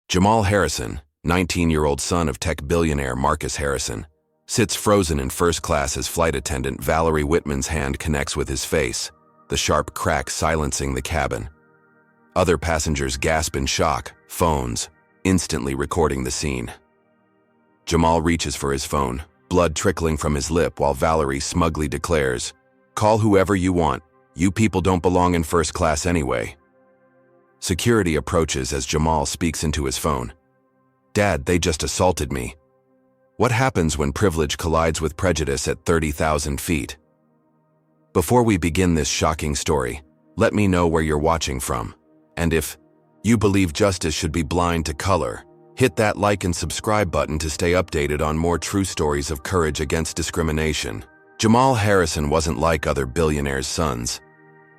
Jamal Harrison, 19-year-old son of tech billionaire Marcus Harrison, sits frozen in first class as flight attendant Valerie Whitman's hand connects with his face, the sharp crack silencing the cabin. Other passengers gasp in shock, phones instantly recording the scene. Jamal reaches for his phone, blood trickling from his lip while Valerie smugly declares, "Call whoever you want. You people don't belong in first class anyway." Security approaches as Jamal speaks into his phone. "Dad, they just assaulted me." What happens when privilege collides with prejudice at 30,000 feet? Before we begin this shocking story, let me know where you're watching from. And if you believe justice should be blind to color, hit that like and subscribe button to stay updated on more true stories of courage against discrimination. Jamal Harrison wasn't like other billionaires' sons.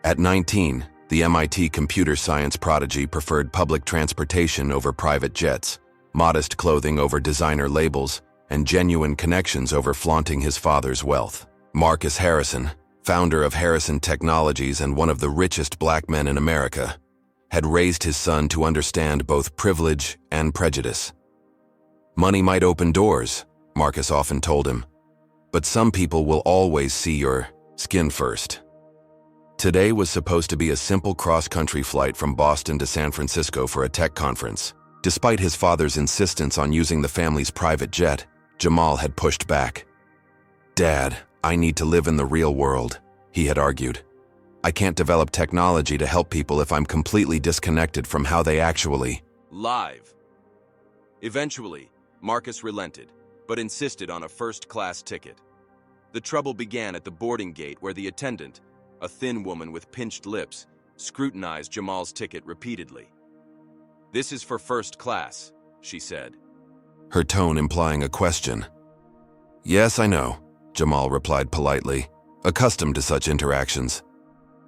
At 19, the MIT computer science prodigy preferred public transportation over private jets, modest clothing over designer labels, and genuine connections over flaunting his father's wealth. Marcus Harrison, founder of Harrison Technologies and one of the richest black men in America, had raised his son to understand both privilege and prejudice. "Money might open doors," Marcus often told him, "but some people will always see your skin first." Today was supposed to be a simple cross-country flight from Boston to San Francisco for a tech conference. Despite his father's insistence on using the family's private jet, Jamal had pushed back. "Dad, I need to live in the real world," he had argued. "I can't develop technology to help people if I'm completely disconnected from how they actually live." Eventually, Marcus relented, but insisted on a first-class ticket. The trouble began at the boarding gate where the attendant, a thin woman with pinched lips, scrutinized Jamal's ticket repeatedly. "This is for first class," she said, her tone implying a question. "Yes, I know," Jamal replied politely, accustomed to such interactions.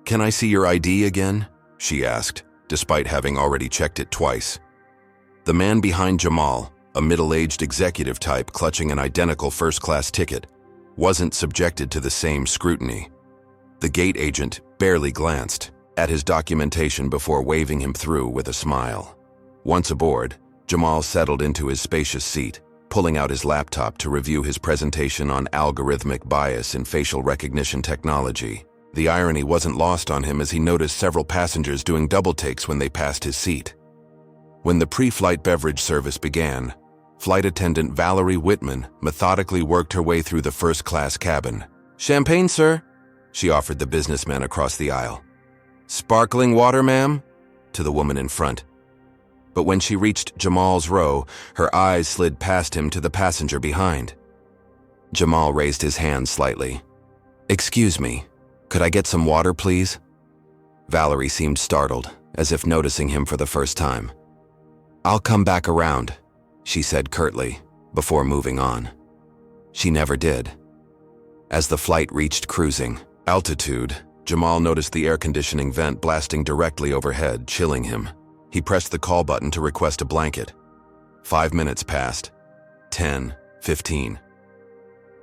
"Can I see your ID again?" she asked, despite having already checked it twice. The man behind Jamal, a middle-aged executive type clutching an identical first-class ticket, wasn't subjected to the same scrutiny. The gate agent barely glanced at his documentation before waving him through with a smile. Once aboard, Jamal settled into his spacious seat, pulling out his laptop to review his presentation on algorithmic bias in facial recognition technology. The irony wasn't lost on him as he noticed several passengers doing double takes when they passed his seat. When the pre-flight beverage service began, flight attendant Valerie Whitman methodically worked her way through the first-class cabin. "Champagne, sir," she offered the businessman across the aisle. "Sparkling water, ma'am?" to the woman in front. But when she reached Jamal's row, her eyes slid past him to the passenger behind. Jamal raised his hand slightly. "Excuse me, could I get some water, please?" Valerie seemed startled, as if noticing him for the first time. "I'll come back around," she said curtly, before moving on. She never did. As the flight reached cruising altitude, Jamal noticed the air conditioning vent blasting directly overhead, chilling him. He pressed the call button to request a blanket. 5 minutes passed. 10, 15.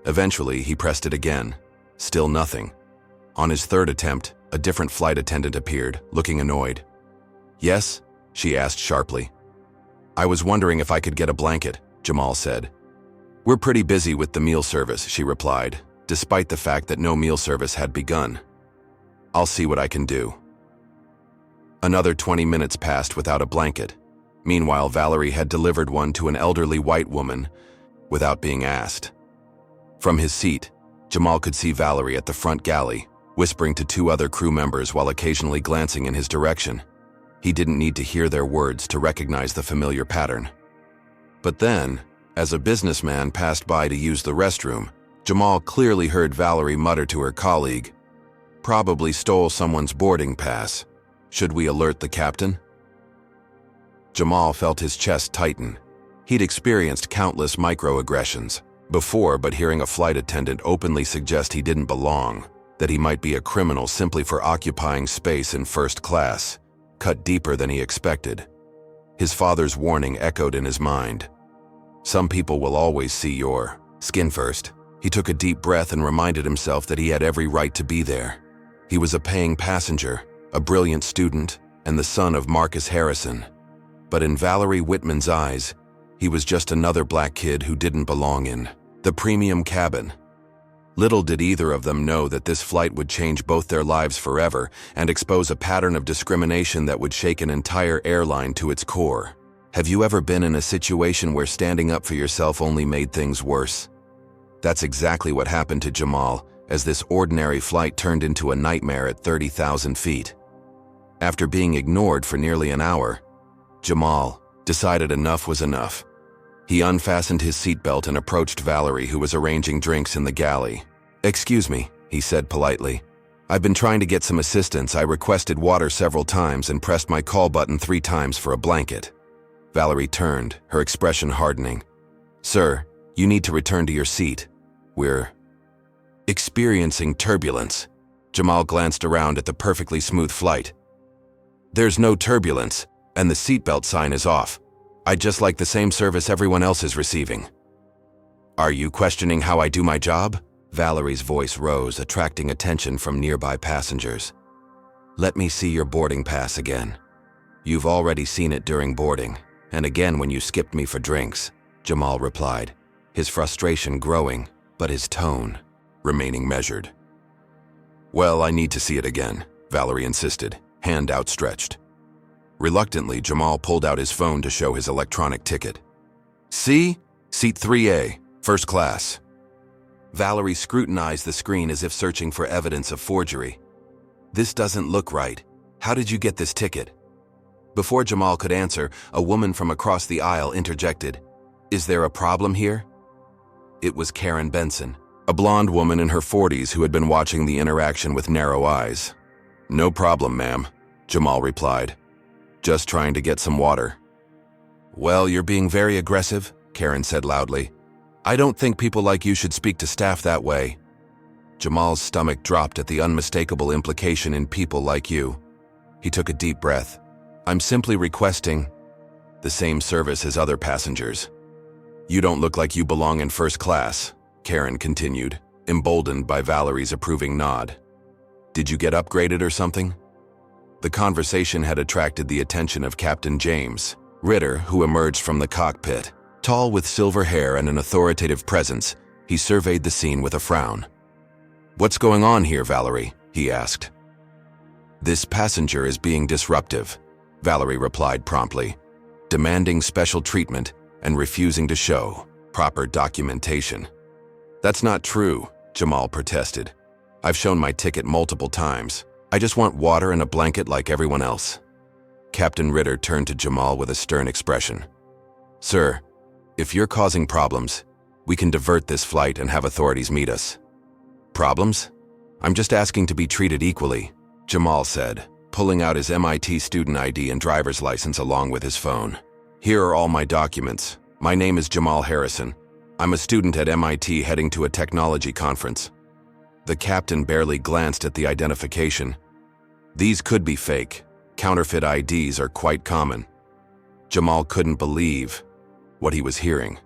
Eventually, he pressed it again. Still nothing. On his third attempt, a different flight attendant appeared, looking annoyed. "Yes?" she asked sharply. "I was wondering if I could get a blanket," Jamal said. "We're pretty busy with the meal service," she replied, despite the fact that no meal service had begun. "I'll see what I can do." Another 20 minutes passed without a blanket. Meanwhile, Valerie had delivered one to an elderly white woman without being asked. From his seat, Jamal could see Valerie at the front galley, whispering to 2 other crew members while occasionally glancing in his direction. He didn't need to hear their words to recognize the familiar pattern. But then, as a businessman passed by to use the restroom, Jamal clearly heard Valerie mutter to her colleague, "Probably stole someone's boarding pass. Should we alert the captain?" Jamal felt his chest tighten. He'd experienced countless microaggressions before, but hearing a flight attendant openly suggest he didn't belong, that he might be a criminal simply for occupying space in first class, cut deeper than he expected. His father's warning echoed in his mind. Some people will always see your skin first. He took a deep breath and reminded himself that he had every right to be there. He was a paying passenger, a brilliant student, and the son of Marcus Harrison. But in Valerie Whitman's eyes, he was just another black kid who didn't belong in the premium cabin. Little did either of them know that this flight would change both their lives forever and expose a pattern of discrimination that would shake an entire airline to its core. Have you ever been in a situation where standing up for yourself only made things worse? That's exactly what happened to Jamal, as this ordinary flight turned into a nightmare at 30,000 feet. After being ignored for nearly an hour, Jamal decided enough was enough. He unfastened his seatbelt and approached Valerie, who was arranging drinks in the galley. "Excuse me," he said politely. "I've been trying to get some assistance. I requested water several times and pressed my call button 3 times for a blanket." Valerie turned, her expression hardening. "Sir, you need to return to your seat. We're experiencing turbulence." Jamal glanced around at the perfectly smooth flight. "There's no turbulence, and the seatbelt sign is off. I'd just like the same service everyone else is receiving." "Are you questioning how I do my job?" Valerie's voice rose, attracting attention from nearby passengers. "Let me see your boarding pass again." "You've already seen it during boarding, and again when you skipped me for drinks," Jamal replied, his frustration growing, but his tone remaining measured. "Well, I need to see it again," Valerie insisted, hand outstretched. Reluctantly, Jamal pulled out his phone to show his electronic ticket. "See? Seat 3A, first class." Valerie scrutinized the screen as if searching for evidence of forgery. "This doesn't look right. How did you get this ticket?" Before Jamal could answer, a woman from across the aisle interjected, "Is there a problem here?" It was Karen Benson, a blonde woman in her 40s who had been watching the interaction with narrow eyes. "No problem, ma'am," Jamal replied. "Just trying to get some water." "Well, you're being very aggressive," Karen said loudly. "I don't think people like you should speak to staff that way." Jamal's stomach dropped at the unmistakable implication in people like you. He took a deep breath. "I'm simply requesting the same service as other passengers." "You don't look like you belong in first class," Karen continued, emboldened by Valerie's approving nod. "Did you get upgraded or something?" The conversation had attracted the attention of Captain James Ritter, who emerged from the cockpit. Tall with silver hair and an authoritative presence, he surveyed the scene with a frown. "What's going on here, Valerie?" he asked. "This passenger is being disruptive," Valerie replied promptly, demanding special treatment and refusing to show proper documentation. "That's not true," Jamal protested. "I've shown my ticket multiple times. I just want water and a blanket like everyone else." Captain Ritter turned to Jamal with a stern expression. "Sir, if you're causing problems, we can divert this flight and have authorities meet us." "Problems? I'm just asking to be treated equally," Jamal said, pulling out his MIT student ID and driver's license along with his phone. "Here are all my documents. My name is Jamal Harrison. I'm a student at MIT heading to a technology conference." The captain barely glanced at the identification. "These could be fake. Counterfeit IDs are quite common." Jamal couldn't believe what he was hearing.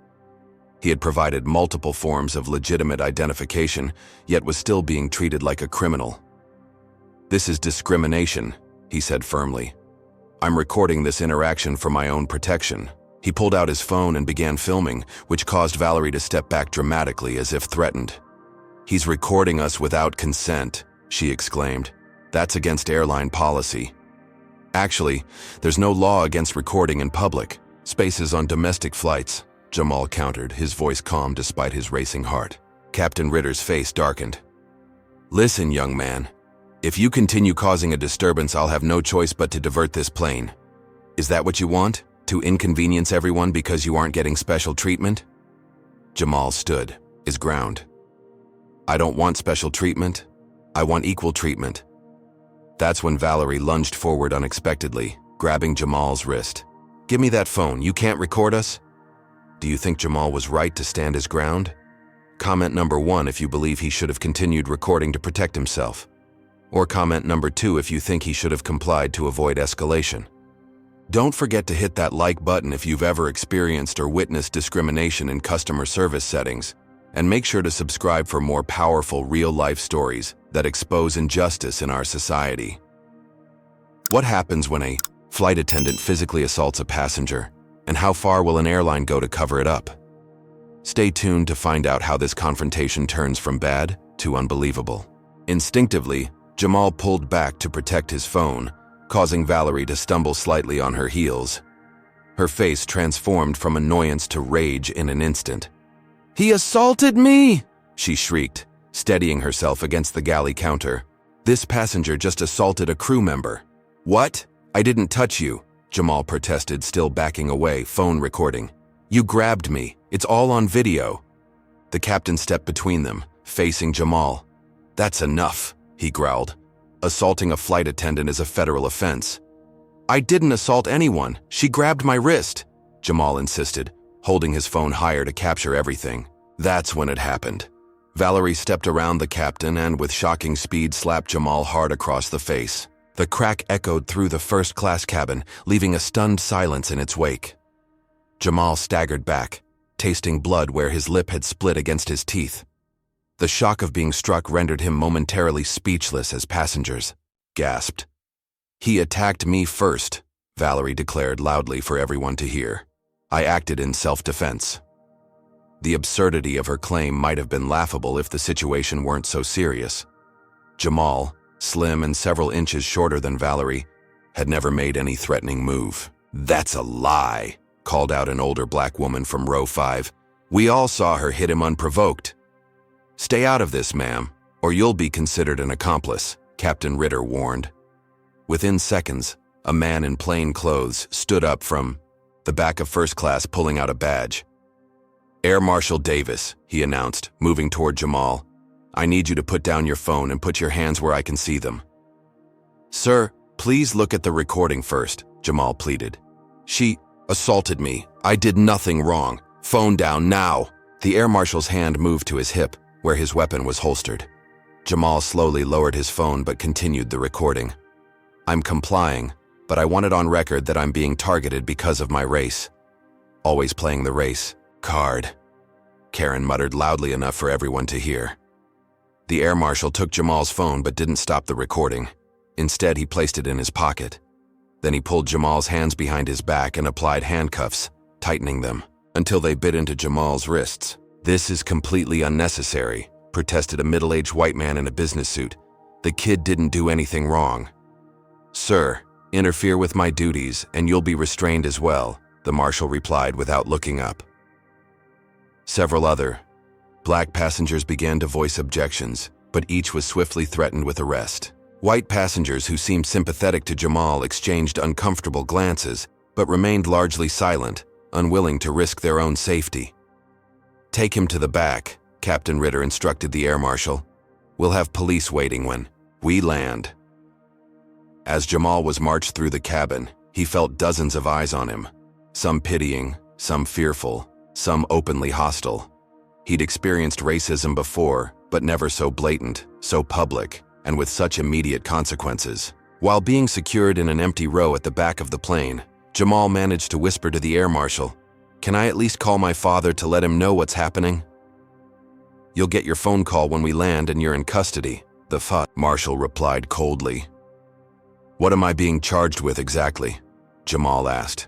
He had provided multiple forms of legitimate identification, yet was still being treated like a criminal. "This is discrimination," he said firmly. "I'm recording this interaction for my own protection." He pulled out his phone and began filming, which caused Valerie to step back dramatically as if threatened. "He's recording us without consent," she exclaimed. "That's against airline policy." "Actually, there's no law against recording in public. Spaces on domestic flights," Jamal countered, his voice calm despite his racing heart. Captain Ritter's face darkened. "Listen, young man. If you continue causing a disturbance, I'll have no choice but to divert this plane. Is that what you want? To inconvenience everyone because you aren't getting special treatment?" Jamal stood his ground. "I don't want special treatment. I want equal treatment." That's when Valerie lunged forward unexpectedly, grabbing Jamal's wrist. "Give me that phone. You can't record us?" Do you think Jamal was right to stand his ground? Comment number 1 if you believe he should have continued recording to protect himself. Or comment number 2 if you think he should have complied to avoid escalation. Don't forget to hit that like button if you've ever experienced or witnessed discrimination in customer service settings, and make sure to subscribe for more powerful real-life stories that expose injustice in our society. What happens when a Flight attendant physically assaults a passenger, and how far will an airline go to cover it up? Stay tuned to find out how this confrontation turns from bad to unbelievable. Instinctively, Jamal pulled back to protect his phone, causing Valerie to stumble slightly on her heels. Her face transformed from annoyance to rage in an instant. "He assaulted me!" she shrieked, steadying herself against the galley counter. "This passenger just assaulted a crew member." "What? I didn't touch you," Jamal protested, still backing away, phone recording. "You grabbed me. It's all on video." The captain stepped between them, facing Jamal. "That's enough," he growled. "Assaulting a flight attendant is a federal offense." "I didn't assault anyone. She grabbed my wrist," Jamal insisted, holding his phone higher to capture everything. That's when it happened. Valerie stepped around the captain and, with shocking speed, slapped Jamal hard across the face. The crack echoed through the first-class cabin, leaving a stunned silence in its wake. Jamal staggered back, tasting blood where his lip had split against his teeth. The shock of being struck rendered him momentarily speechless as passengers gasped. "He attacked me first," Valerie declared loudly for everyone to hear. "I acted in self-defense." The absurdity of her claim might have been laughable if the situation weren't so serious. Jamal, slim and several inches shorter than Valerie, had never made any threatening move. "That's a lie," called out an older black woman from row 5. "We all saw her hit him unprovoked." "Stay out of this, ma'am, or you'll be considered an accomplice," Captain Ritter warned. Within seconds, a man in plain clothes stood up from the back of first class, pulling out a badge. "Air Marshal Davis," he announced, moving toward Jamal. "I need you to put down your phone and put your hands where I can see them." "Sir, please look at the recording first," Jamal pleaded. "She assaulted me. I did nothing wrong. Phone down now." The air marshal's hand moved to his hip, where his weapon was holstered. Jamal slowly lowered his phone but continued the recording. "I'm complying, but I want it on record that I'm being targeted because of my race." Always playing the race card, Karen muttered loudly enough for everyone to hear. The air marshal took Jamal's phone but didn't stop the recording. Instead, he placed it in his pocket. Then he pulled Jamal's hands behind his back and applied handcuffs, tightening them until they bit into Jamal's wrists. "This is completely unnecessary," protested a middle-aged white man in a business suit. "The kid didn't do anything wrong." "Sir, interfere with my duties and you'll be restrained as well," the marshal replied without looking up. Several other black passengers began to voice objections, but each was swiftly threatened with arrest. White passengers who seemed sympathetic to Jamal exchanged uncomfortable glances, but remained largely silent, unwilling to risk their own safety. "Take him to the back," Captain Ritter instructed the air marshal. "We'll have police waiting when we land." As Jamal was marched through the cabin, he felt dozens of eyes on him, some pitying, some fearful, some openly hostile. He'd experienced racism before, but never so blatant, so public, and with such immediate consequences. While being secured in an empty row at the back of the plane, Jamal managed to whisper to the air marshal, "Can I at least call my father to let him know what's happening?" "You'll get your phone call when we land and you're in custody," the marshal replied coldly. "What am I being charged with exactly?" Jamal asked.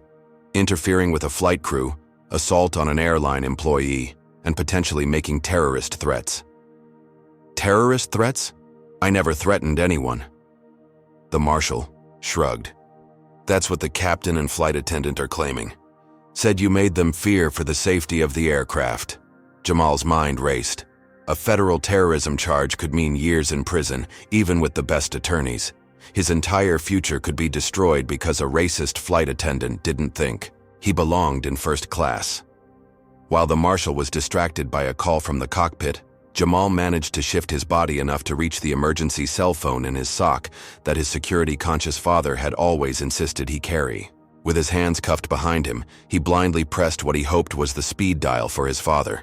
"Interfering with a flight crew, assault on an airline employee, and potentially making terrorist threats." "Terrorist threats? I never threatened anyone." The marshal shrugged. "That's what the captain and flight attendant are claiming. Said you made them fear for the safety of the aircraft." Jamal's mind raced. A federal terrorism charge could mean years in prison, even with the best attorneys. His entire future could be destroyed because a racist flight attendant didn't think he belonged in first class. While the marshal was distracted by a call from the cockpit, Jamal managed to shift his body enough to reach the emergency cell phone in his sock that his security-conscious father had always insisted he carry. With his hands cuffed behind him, he blindly pressed what he hoped was the speed dial for his father.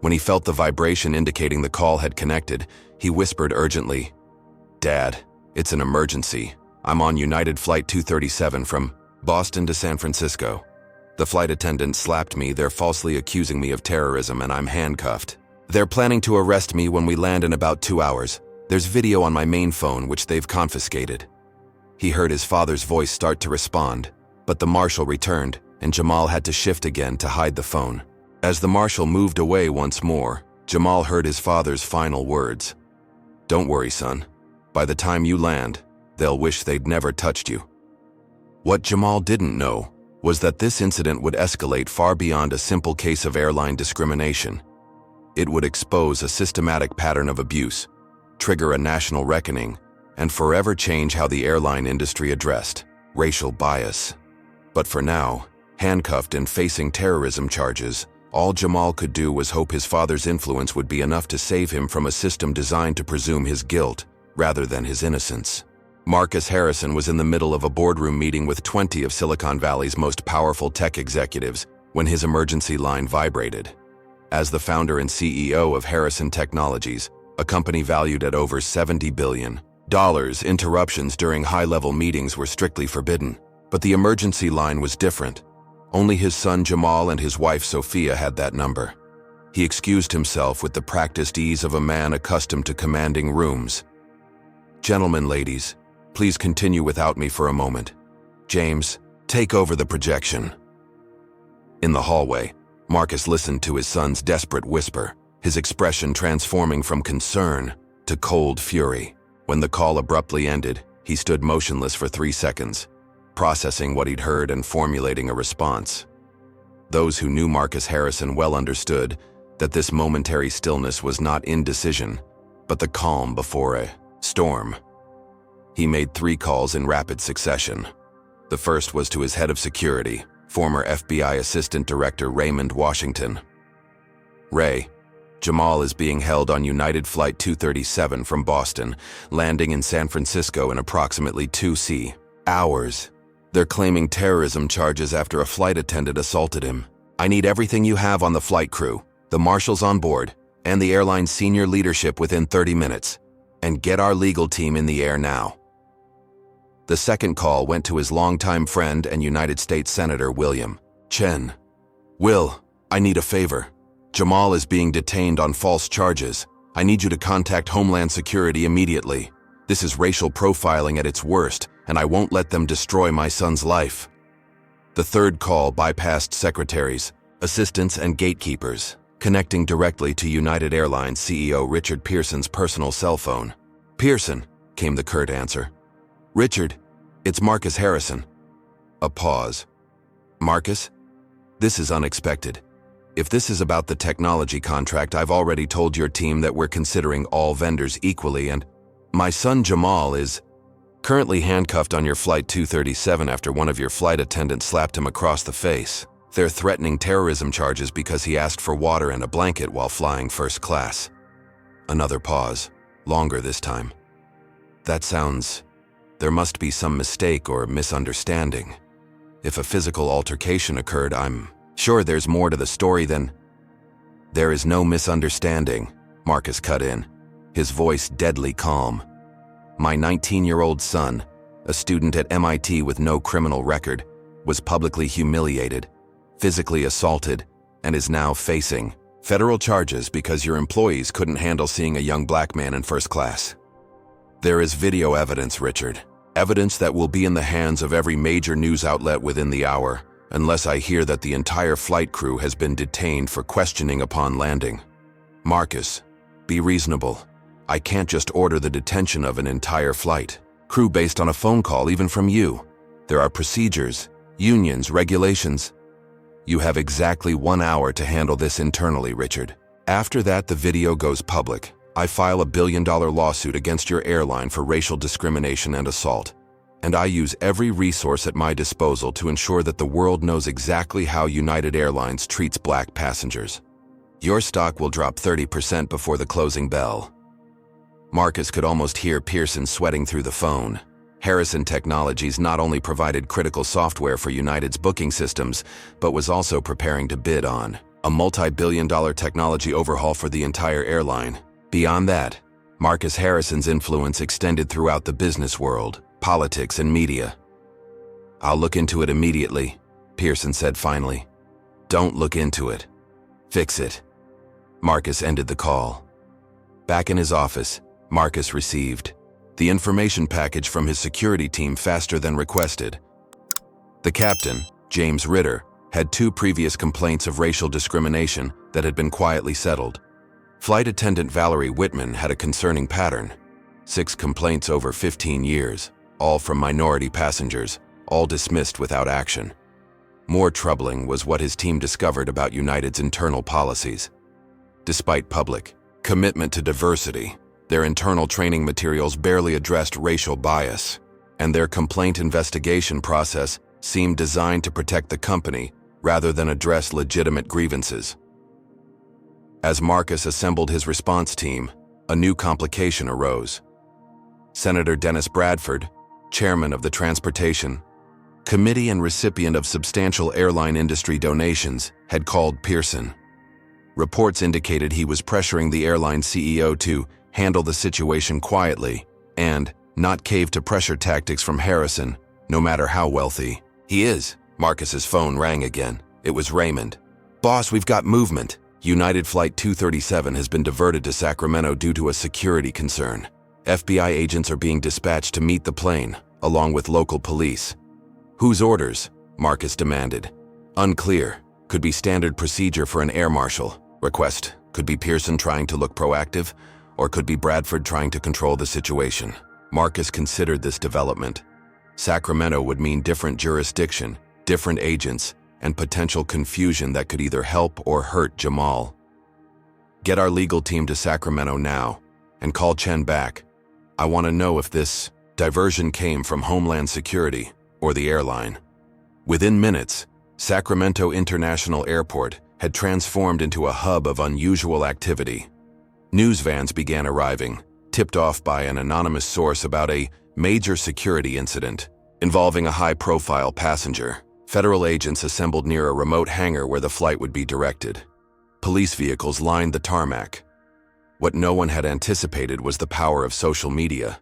When he felt the vibration indicating the call had connected, he whispered urgently, "Dad, it's an emergency. I'm on United Flight 237 from Boston to San Francisco. The flight attendant slapped me. They're falsely accusing me of terrorism and I'm handcuffed. They're planning to arrest me when we land in about 2 hours. There's video on my main phone which they've confiscated." He heard his father's voice start to respond, but the marshal returned, and Jamal had to shift again to hide the phone. As the marshal moved away once more, Jamal heard his father's final words. "Don't worry, son. By the time you land, they'll wish they'd never touched you." What Jamal didn't know was that this incident would escalate far beyond a simple case of airline discrimination. It would expose a systematic pattern of abuse, trigger a national reckoning, and forever change how the airline industry addressed racial bias. But for now, handcuffed and facing terrorism charges, all Jamal could do was hope his father's influence would be enough to save him from a system designed to presume his guilt rather than his innocence. Marcus Harrison was in the middle of a boardroom meeting with 20 of Silicon Valley's most powerful tech executives when his emergency line vibrated. As the founder and CEO of Harrison Technologies, a company valued at over $70 billion, interruptions during high-level meetings were strictly forbidden. But the emergency line was different. Only his son Jamal and his wife Sophia had that number. He excused himself with the practiced ease of a man accustomed to commanding rooms. "Gentlemen, ladies, please continue without me for a moment. James, take over the projection." In the hallway, Marcus listened to his son's desperate whisper, his expression transforming from concern to cold fury. When the call abruptly ended, he stood motionless for 3 seconds, processing what he'd heard and formulating a response. Those who knew Marcus Harrison well understood that this momentary stillness was not indecision, but the calm before a storm. He made 3 calls in rapid succession. The first was to his head of security, former FBI Assistant Director Raymond Washington. "Ray, Jamal is being held on United Flight 237 from Boston, landing in San Francisco in approximately 2 hours. They're claiming terrorism charges after a flight attendant assaulted him. I need everything you have on the flight crew, the marshals on board, and the airline's senior leadership within 30 minutes. And get our legal team in the air now." The second call went to his longtime friend and United States Senator William Chen. "Will, I need a favor. Jamal is being detained on false charges. I need you to contact Homeland Security immediately. This is racial profiling at its worst, and I won't let them destroy my son's life." The third call bypassed secretaries, assistants, and gatekeepers, connecting directly to United Airlines CEO Richard Pearson's personal cell phone. "Pearson," came the curt answer. "Richard, it's Marcus Harrison." A pause. "Marcus? This is unexpected. If this is about the technology contract, I've already told your team that we're considering all vendors equally, and my son Jamal is currently handcuffed on your Flight 237 after one of your flight attendants slapped him across the face. They're threatening terrorism charges because he asked for water and a blanket while flying first class." Another pause, longer this time. "That sounds... There must be some mistake or misunderstanding. If a physical altercation occurred, I'm sure there's more to the story than..." "There is no misunderstanding," Marcus cut in, his voice deadly calm. "My 19-year-old son, a student at MIT with no criminal record, was publicly humiliated, physically assaulted, and is now facing federal charges because your employees couldn't handle seeing a young black man in first class. There is video evidence, Richard. Evidence that will be in the hands of every major news outlet within the hour, unless I hear that the entire flight crew has been detained for questioning upon landing. Marcus, be reasonable. I can't just order the detention of an entire flight crew based on a phone call, even from you. There are procedures, unions, regulations. You have exactly 1 hour to handle this internally, Richard. After that, the video goes public. I file a $1 billion lawsuit against your airline for racial discrimination and assault. And I use every resource at my disposal to ensure that the world knows exactly how United Airlines treats black passengers. Your stock will drop 30% before the closing bell." Marcus could almost hear Pearson sweating through the phone. Harrison Technologies not only provided critical software for United's booking systems, but was also preparing to bid on a multi-billion-dollar technology overhaul for the entire airline. Beyond that, Marcus Harrison's influence extended throughout the business world, politics, and media. "I'll look into it immediately," Pearson said finally. "Don't look into it. Fix it." Marcus ended the call. Back in his office, Marcus received the information package from his security team faster than requested. The captain, James Ritter, had 2 previous complaints of racial discrimination that had been quietly settled. Flight attendant Valerie Whitman had a concerning pattern. 6 complaints over 15 years, all from minority passengers, all dismissed without action. More troubling was what his team discovered about United's internal policies. Despite public commitment to diversity, their internal training materials barely addressed racial bias, and their complaint investigation process seemed designed to protect the company rather than address legitimate grievances. As Marcus assembled his response team, a new complication arose. Senator Dennis Bradford, chairman of the Transportation Committee and recipient of substantial airline industry donations, had called Pearson. Reports indicated he was pressuring the airline CEO to handle the situation quietly and not cave to pressure tactics from Harrison, no matter how wealthy he is. Marcus's phone rang again. It was Raymond. "Boss, we've got movement. United Flight 237 has been diverted to Sacramento due to a security concern. FBI agents are being dispatched to meet the plane, along with local police." "Whose orders?" Marcus demanded. "Unclear. Could be standard procedure for an air marshal request. Could be Pearson trying to look proactive, or could be Bradford trying to control the situation." Marcus considered this development. Sacramento would mean different jurisdiction, different agents, and potential confusion that could either help or hurt Jamal. "Get our legal team to Sacramento now, and call Chen back. I want to know if this diversion came from Homeland Security or the airline." Within minutes, Sacramento International Airport had transformed into a hub of unusual activity. News vans began arriving, tipped off by an anonymous source about a major security incident involving a high-profile passenger. Federal agents assembled near a remote hangar where the flight would be directed. Police vehicles lined the tarmac. What no one had anticipated was the power of social media.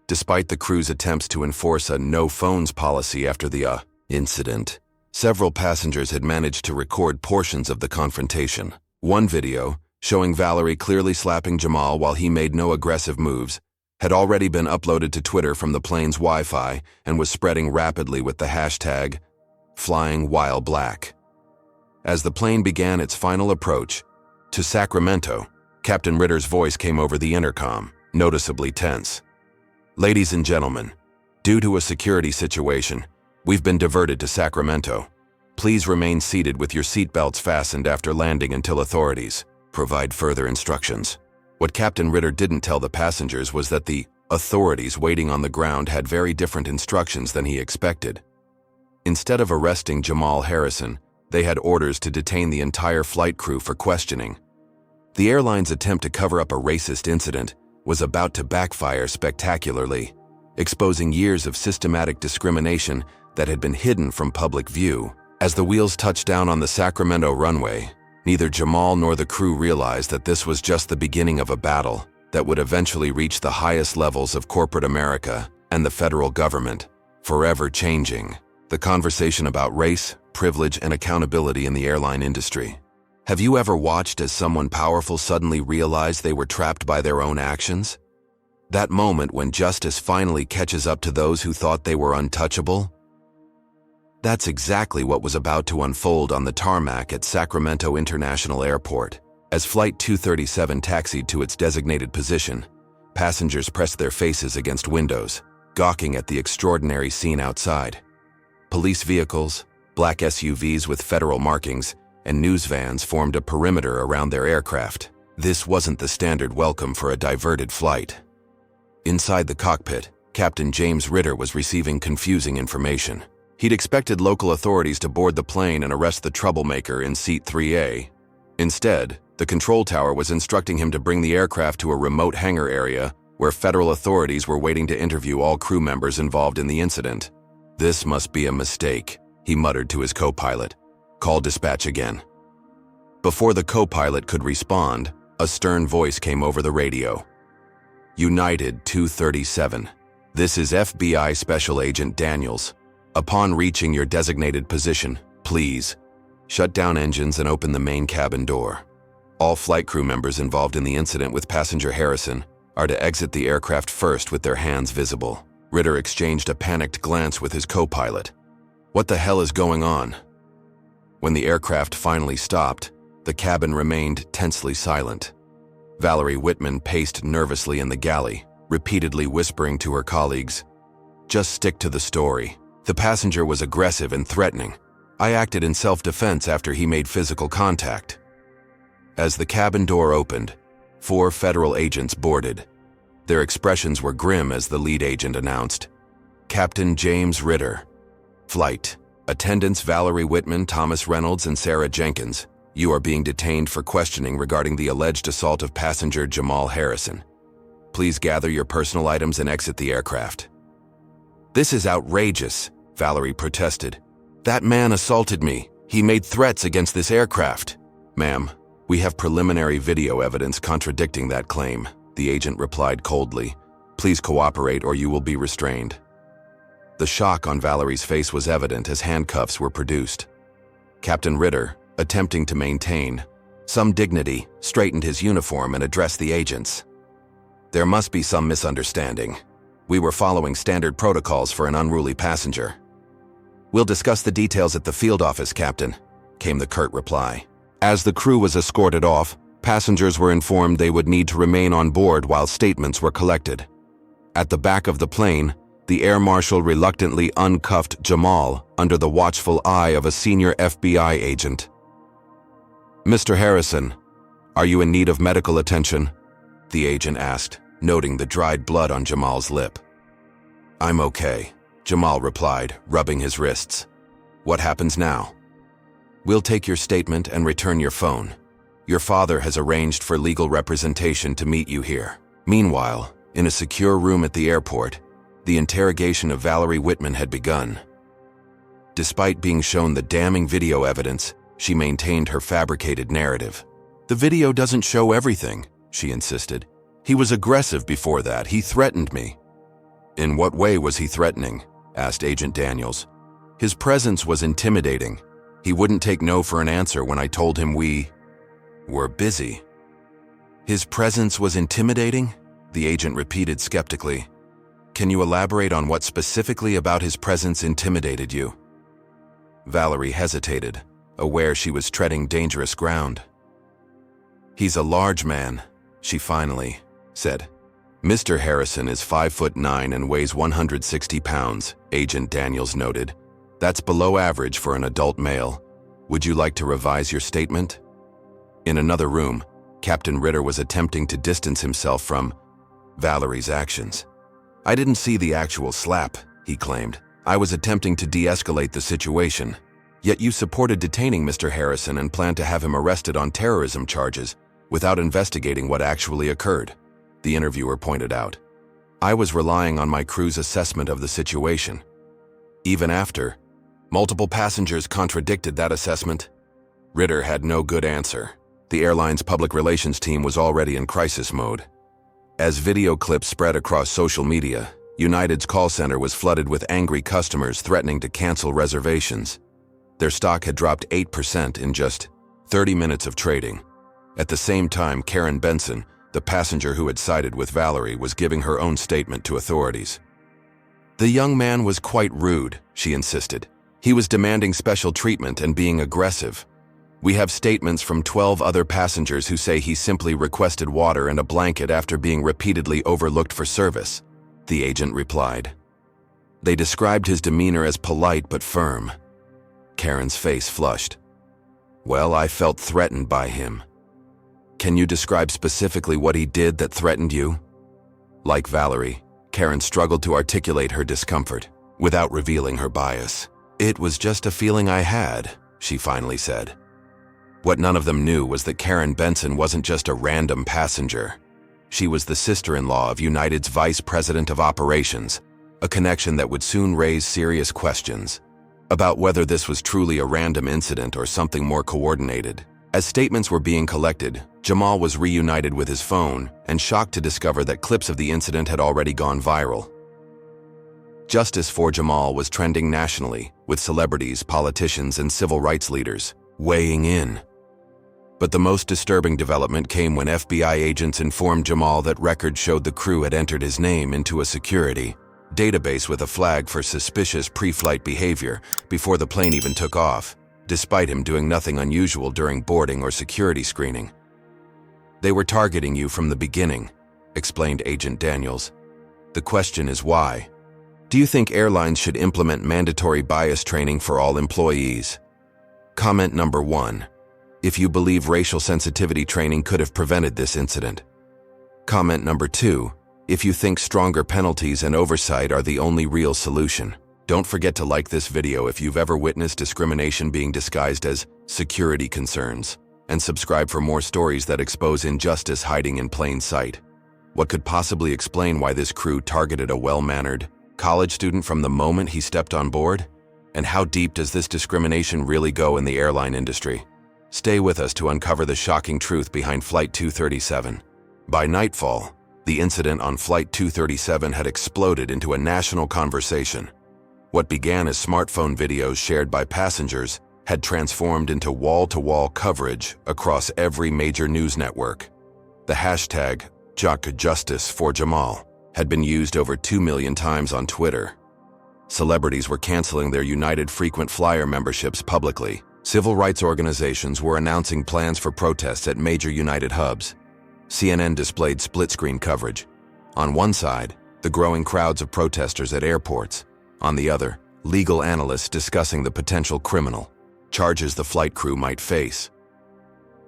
Despite the crew's attempts to enforce a no-phones policy after the incident, several passengers had managed to record portions of the confrontation. One video, showing Valerie clearly slapping Jamal while he made no aggressive moves, had already been uploaded to Twitter from the plane's Wi-Fi and was spreading rapidly with the hashtag #FlyingWhileBlack. As the plane began its final approach to Sacramento, Captain Ritter's voice came over the intercom, noticeably tense. "Ladies and gentlemen, due to a security situation, we've been diverted to Sacramento. Please remain seated with your seatbelts fastened after landing until authorities provide further instructions." What Captain Ritter didn't tell the passengers was that the authorities waiting on the ground had very different instructions than he expected. Instead of arresting Jamal Harrison, they had orders to detain the entire flight crew for questioning. The airline's attempt to cover up a racist incident was about to backfire spectacularly, exposing years of systematic discrimination that had been hidden from public view. As the wheels touched down on the Sacramento runway, neither Jamal nor the crew realized that this was just the beginning of a battle that would eventually reach the highest levels of corporate America and the federal government, forever changing the conversation about race, privilege, and accountability in the airline industry. Have you ever watched as someone powerful suddenly realized they were trapped by their own actions? That moment when justice finally catches up to those who thought they were untouchable? That's exactly what was about to unfold on the tarmac at Sacramento International Airport. As Flight 237 taxied to its designated position, passengers pressed their faces against windows, gawking at the extraordinary scene outside. Police vehicles, black SUVs with federal markings, and news vans formed a perimeter around their aircraft. This wasn't the standard welcome for a diverted flight. Inside the cockpit, Captain James Ritter was receiving confusing information. He'd expected local authorities to board the plane and arrest the troublemaker in seat 3A. Instead, the control tower was instructing him to bring the aircraft to a remote hangar area where federal authorities were waiting to interview all crew members involved in the incident. "This must be a mistake," he muttered to his co-pilot. "Call dispatch again." Before the co-pilot could respond, a stern voice came over the radio. "United 237. This is FBI Special Agent Daniels. Upon reaching your designated position, please shut down engines and open the main cabin door. All flight crew members involved in the incident with passenger Harrison are to exit the aircraft first with their hands visible. Ritter exchanged a panicked glance with his co-pilot. What the hell is going on? When the aircraft finally stopped, the cabin remained tensely silent. Valerie Whitman paced nervously in the galley, repeatedly whispering to her colleagues, "Just stick to the story. The passenger was aggressive and threatening. I acted in self-defense after he made physical contact." As the cabin door opened, 4 federal agents boarded. Their expressions were grim as the lead agent announced, "Captain James Ritter. Flight. Attendants Valerie Whitman, Thomas Reynolds, and Sarah Jenkins. You are being detained for questioning regarding the alleged assault of passenger Jamal Harrison. Please gather your personal items and exit the aircraft." "This is outrageous," Valerie protested. "That man assaulted me. He made threats against this aircraft." "Ma'am, we have preliminary video evidence contradicting that claim," the agent replied coldly. "Please cooperate or you will be restrained." The shock on Valerie's face was evident as handcuffs were produced. Captain Ritter, attempting to maintain some dignity, straightened his uniform and addressed the agents. "There must be some misunderstanding. We were following standard protocols for an unruly passenger." "We'll discuss the details at the field office, Captain," came the curt reply. As the crew was escorted off, passengers were informed they would need to remain on board while statements were collected. At the back of the plane, the air marshal reluctantly uncuffed Jamal under the watchful eye of a senior FBI agent. "Mr. Harrison, are you in need of medical attention?" the agent asked, noting the dried blood on Jamal's lip. "I'm okay," Jamal replied, rubbing his wrists. "What happens now?" "We'll take your statement and return your phone. Your father has arranged for legal representation to meet you here." Meanwhile, in a secure room at the airport, the interrogation of Valerie Whitman had begun. Despite being shown the damning video evidence, she maintained her fabricated narrative. "The video doesn't show everything," she insisted. "He was aggressive before that. He threatened me." "In what way was he threatening?" asked Agent Daniels. "His presence was intimidating. He wouldn't take no for an answer when I told him we were busy." "His presence was intimidating?" the agent repeated skeptically. "Can you elaborate on what specifically about his presence intimidated you?" Valerie hesitated, aware she was treading dangerous ground. "He's a large man," she finally said. "Mr. Harrison is 5'9" and weighs 160 pounds, Agent Daniels noted. "That's below average for an adult male. Would you like to revise your statement?" In another room, Captain Ritter was attempting to distance himself from Valerie's actions. "I didn't see the actual slap," he claimed. "I was attempting to de-escalate the situation. Yet you supported detaining Mr. Harrison and planned to have him arrested on terrorism charges without investigating what actually occurred," the interviewer pointed out. "I was relying on my crew's assessment of the situation. Even after, multiple passengers contradicted that assessment." Ritter had no good answer. The airline's public relations team was already in crisis mode. As video clips spread across social media, United's call center was flooded with angry customers threatening to cancel reservations. Their stock had dropped 8% in just 30 minutes of trading. At the same time, Karen Benson, the passenger who had sided with Valerie, was giving her own statement to authorities. "The young man was quite rude," she insisted. "He was demanding special treatment and being aggressive. We have statements from 12 other passengers who say he simply requested water and a blanket after being repeatedly overlooked for service," the agent replied. "They described his demeanor as polite but firm." Karen's face flushed. "Well, I felt threatened by him." "Can you describe specifically what he did that threatened you?" Like Valerie, Karen struggled to articulate her discomfort without revealing her bias. "It was just a feeling I had," she finally said. What none of them knew was that Karen Benson wasn't just a random passenger. She was the sister-in-law of United's Vice President of Operations, a connection that would soon raise serious questions about whether this was truly a random incident or something more coordinated. As statements were being collected, Jamal was reunited with his phone and shocked to discover that clips of the incident had already gone viral. Justice for Jamal was trending nationally, with celebrities, politicians, and civil rights leaders weighing in. But the most disturbing development came when FBI agents informed Jamal that records showed the crew had entered his name into a security database with a flag for suspicious pre-flight behavior before the plane even took off, despite him doing nothing unusual during boarding or security screening. "They were targeting you from the beginning," explained Agent Daniels. "The question is why? Do you think airlines should implement mandatory bias training for all employees?" Comment number 1. If you believe racial sensitivity training could have prevented this incident. Comment number 2. If you think stronger penalties and oversight are the only real solution. Don't forget to like this video if you've ever witnessed discrimination being disguised as security concerns, and subscribe for more stories that expose injustice hiding in plain sight. What could possibly explain why this crew targeted a well-mannered college student from the moment he stepped on board? And how deep does this discrimination really go in the airline industry? Stay with us to uncover the shocking truth behind Flight 237. By nightfall, the incident on Flight 237 had exploded into a national conversation. What began as smartphone videos shared by passengers had transformed into wall-to-wall coverage across every major news network. The hashtag #JusticeForJamal had been used over 2 million times on Twitter. Celebrities were canceling their United frequent flyer memberships publicly. Civil rights organizations were announcing plans for protests at major United hubs. CNN displayed split-screen coverage. On one side, the growing crowds of protesters at airports. On the other, legal analysts discussing the potential criminal charges the flight crew might face.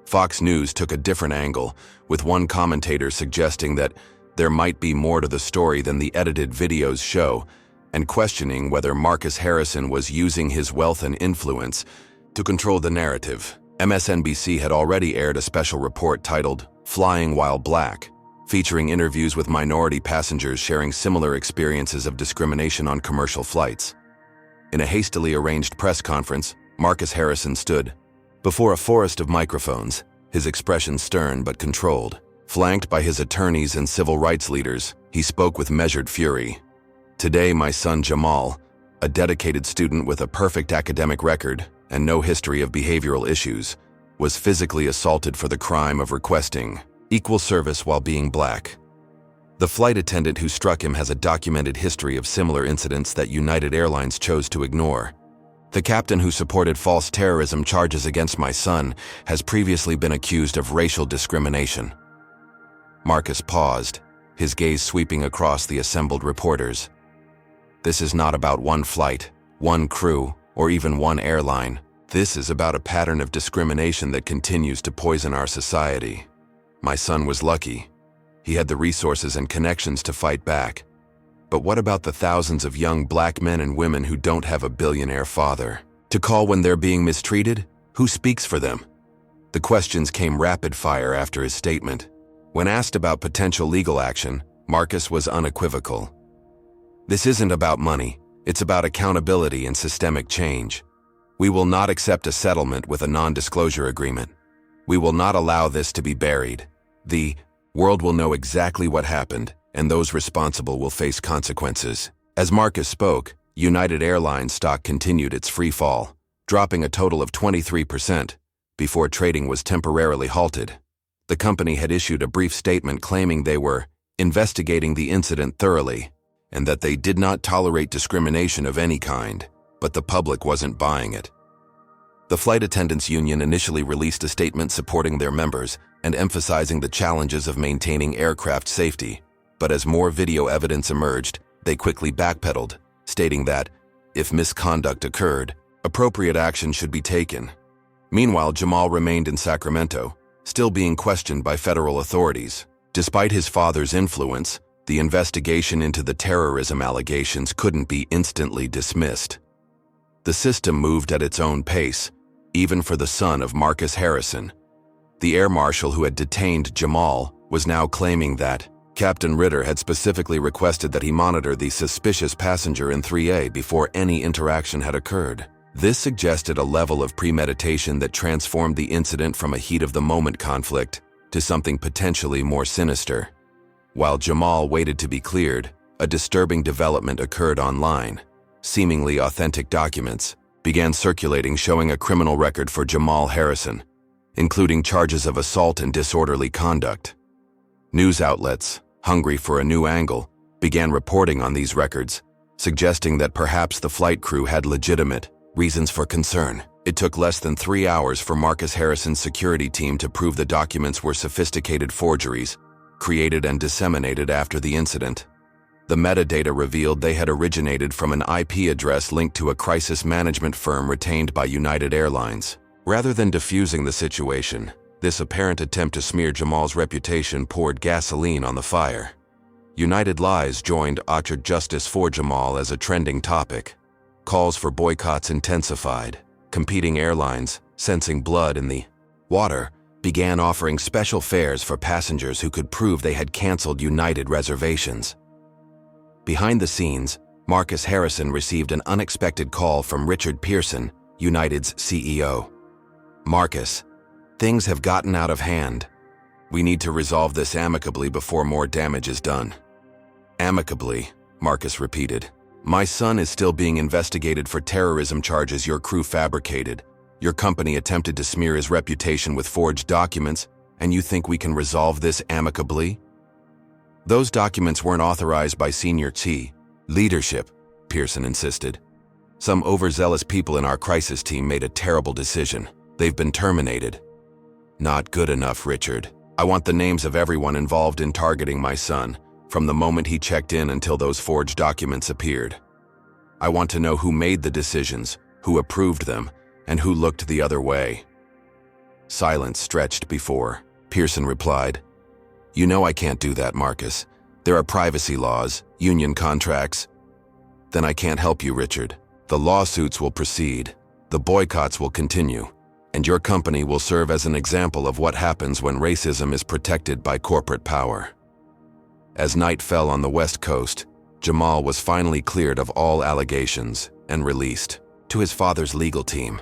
Fox News took a different angle, with one commentator suggesting that there might be more to the story than the edited videos show, and questioning whether Marcus Harrison was using his wealth and influence to control the narrative. MSNBC had already aired a special report titled "Flying While Black," featuring interviews with minority passengers sharing similar experiences of discrimination on commercial flights. In a hastily arranged press conference, Marcus Harrison stood before a forest of microphones, his expression stern but controlled. Flanked by his attorneys and civil rights leaders, he spoke with measured fury. "Today, my son Jamal, a dedicated student with a perfect academic record and no history of behavioral issues, was physically assaulted for the crime of requesting equal service while being black. The flight attendant who struck him has a documented history of similar incidents that United Airlines chose to ignore. The captain who supported false terrorism charges against my son has previously been accused of racial discrimination." Marcus paused, his gaze sweeping across the assembled reporters. "This is not about one flight, one crew, or even one airline. This is about a pattern of discrimination that continues to poison our society. My son was lucky. He had the resources and connections to fight back. But what about the thousands of young black men and women who don't have a billionaire father to call when they're being mistreated? Who speaks for them?" The questions came rapid fire after his statement. When asked about potential legal action, Marcus was unequivocal. "This isn't about money. It's about accountability and systemic change. We will not accept a settlement with a non-disclosure agreement. We will not allow this to be buried. The world will know exactly what happened, and those responsible will face consequences." As Marcus spoke, United Airlines stock continued its free fall, dropping a total of 23% before trading was temporarily halted. The company had issued a brief statement claiming they were investigating the incident thoroughly and that they did not tolerate discrimination of any kind, but the public wasn't buying it. The Flight Attendants Union initially released a statement supporting their members and emphasizing the challenges of maintaining aircraft safety, but as more video evidence emerged, they quickly backpedaled, stating that, if misconduct occurred, appropriate action should be taken. Meanwhile, Jamal remained in Sacramento, still being questioned by federal authorities. Despite his father's influence, the investigation into the terrorism allegations couldn't be instantly dismissed. The system moved at its own pace, even for the son of Marcus Harrison. The air marshal who had detained Jamal was now claiming that Captain Ritter had specifically requested that he monitor the suspicious passenger in 3A before any interaction had occurred. This suggested a level of premeditation that transformed the incident from a heat-of-the-moment conflict to something potentially more sinister. While Jamal waited to be cleared, a disturbing development occurred online. Seemingly authentic documents began circulating showing a criminal record for Jamal Harrison. including charges of assault and disorderly conduct. News outlets, hungry for a new angle, began reporting on these records, suggesting that perhaps the flight crew had legitimate reasons for concern. It took less than 3 hours for Marcus Harrison's security team to prove the documents were sophisticated forgeries, created and disseminated after the incident. The metadata revealed they had originated from an IP address linked to a crisis management firm retained by United Airlines. Rather than diffusing the situation, this apparent attempt to smear Jamal's reputation poured gasoline on the fire. United lies joined Orchard justice for Jamal as a trending topic. Calls for boycotts intensified. Competing airlines, sensing blood in the water, began offering special fares for passengers who could prove they had canceled United reservations. Behind the scenes, Marcus Harrison received an unexpected call from Richard Pearson, United's CEO. "Marcus, things have gotten out of hand. We need to resolve this amicably before more damage is done." "Amicably," Marcus repeated. "My son is still being investigated for terrorism charges your crew fabricated. Your company attempted to smear his reputation with forged documents, and you think we can resolve this amicably?" "Those documents weren't authorized by senior leadership," Pearson insisted. "Some overzealous people in our crisis team made a terrible decision. They've been terminated." "Not good enough, Richard. I want the names of everyone involved in targeting my son, from the moment he checked in until those forged documents appeared. I want to know who made the decisions, who approved them, and who looked the other way." Silence stretched before. Pearson replied, "You know I can't do that, Marcus. There are privacy laws, union contracts." "Then I can't help you, Richard. The lawsuits will proceed. The boycotts will continue. And your company will serve as an example of what happens when racism is protected by corporate power." As night fell on the West Coast, Jamal was finally cleared of all allegations and released to his father's legal team.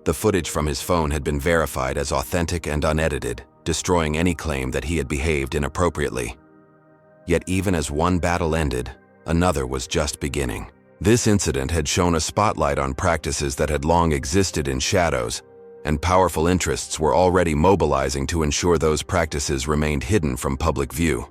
The footage from his phone had been verified as authentic and unedited, destroying any claim that he had behaved inappropriately. Yet even as one battle ended, another was just beginning. This incident had shone a spotlight on practices that had long existed in shadows, and powerful interests were already mobilizing to ensure those practices remained hidden from public view.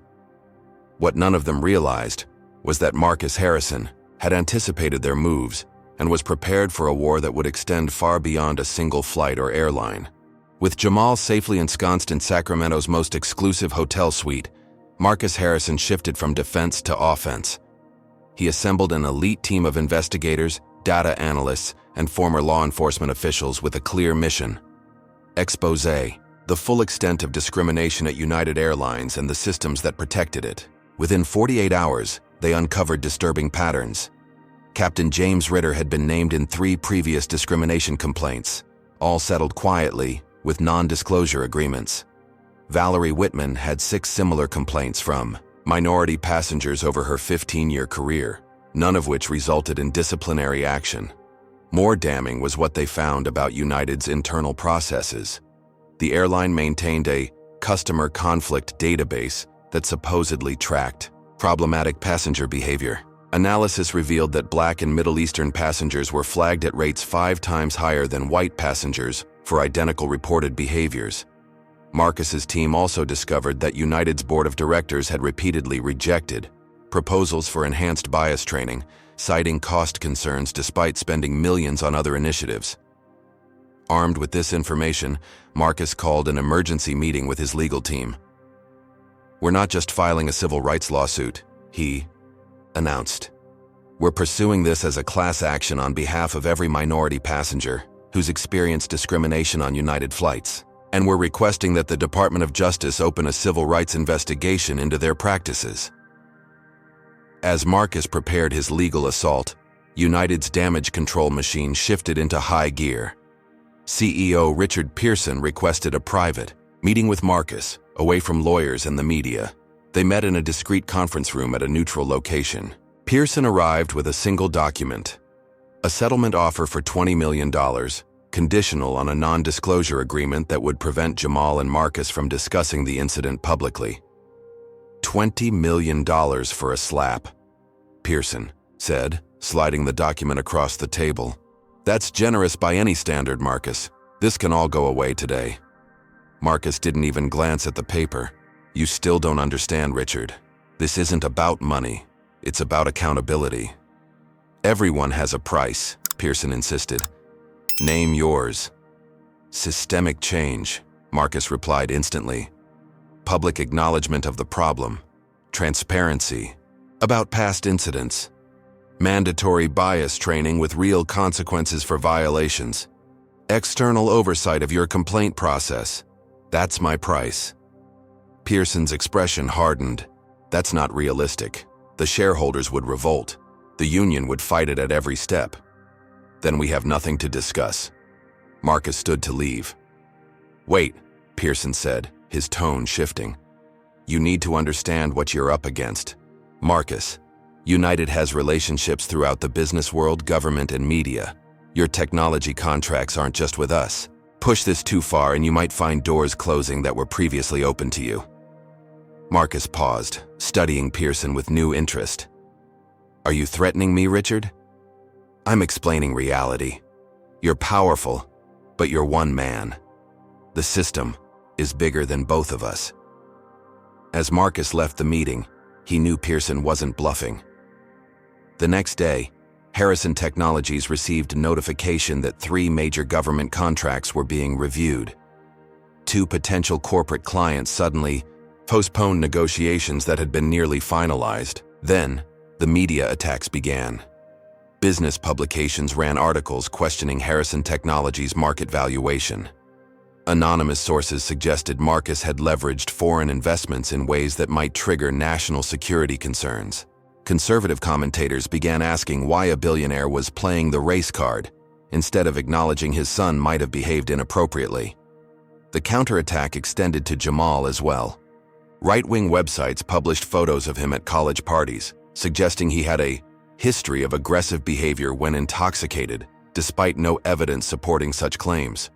What none of them realized was that Marcus Harrison had anticipated their moves and was prepared for a war that would extend far beyond a single flight or airline. With Jamal safely ensconced in Sacramento's most exclusive hotel suite, Marcus Harrison shifted from defense to offense. He assembled an elite team of investigators, data analysts, and former law enforcement officials with a clear mission. Expose the full extent of discrimination at United Airlines and the systems that protected it. Within 48 hours, they uncovered disturbing patterns. Captain James Ritter had been named in 3 previous discrimination complaints, all settled quietly with non-disclosure agreements. Valerie Whitman had 6 similar complaints from minority passengers over her 15-year career, none of which resulted in disciplinary action. More damning was what they found about United's internal processes. The airline maintained a customer conflict database that supposedly tracked problematic passenger behavior. Analysis revealed that Black and Middle Eastern passengers were flagged at rates 5 times higher than white passengers for identical reported behaviors. Marcus's team also discovered that United's board of directors had repeatedly rejected proposals for enhanced bias training, citing cost concerns despite spending millions on other initiatives. Armed with this information, Marcus called an emergency meeting with his legal team. "We're not just filing a civil rights lawsuit," he announced. "We're pursuing this as a class action on behalf of every minority passenger who's experienced discrimination on United flights. And we're requesting that the Department of Justice open a civil rights investigation into their practices." As Marcus prepared his legal assault, United's damage control machine shifted into high gear. CEO Richard Pearson requested a private meeting with Marcus, away from lawyers and the media. They met in a discreet conference room at a neutral location. Pearson arrived with a single document: a settlement offer for $20 million, conditional on a non-disclosure agreement that would prevent Jamal and Marcus from discussing the incident publicly. $20 million for a slap, Pearson said, sliding the document across the table. "That's generous by any standard, Marcus. This can all go away today." Marcus didn't even glance at the paper. You still don't understand, Richard. This isn't about money. It's about accountability. Everyone has a price, Pearson insisted. Name yours. Systemic change, Marcus replied instantly. Public acknowledgement of the problem. Transparency. About past incidents. Mandatory bias training with real consequences for violations. External oversight of your complaint process. That's my price. Pearson's expression hardened. That's not realistic. The shareholders would revolt. The union would fight it at every step. Then we have nothing to discuss. Marcus stood to leave. Wait, Pearson said, his tone shifting. You need to understand what you're up against. Marcus, United has relationships throughout the business world, government, and media. Your technology contracts aren't just with us. Push this too far and you might find doors closing that were previously open to you. Marcus paused, studying Pearson with new interest. Are you threatening me, Richard? I'm explaining reality. You're powerful, but you're one man. The system is bigger than both of us. As Marcus left the meeting, he knew Pearson wasn't bluffing. The next day, Harrison Technologies received notification that 3 major government contracts were being reviewed. 2 potential corporate clients suddenly postponed negotiations that had been nearly finalized. Then, the media attacks began. Business publications ran articles questioning Harrison Technologies' market valuation. Anonymous sources suggested Marcus had leveraged foreign investments in ways that might trigger national security concerns. Conservative commentators began asking why a billionaire was playing the race card, instead of acknowledging his son might have behaved inappropriately. The counterattack extended to Jamal as well. Right-wing websites published photos of him at college parties, suggesting he had a history of aggressive behavior when intoxicated, despite no evidence supporting such claims.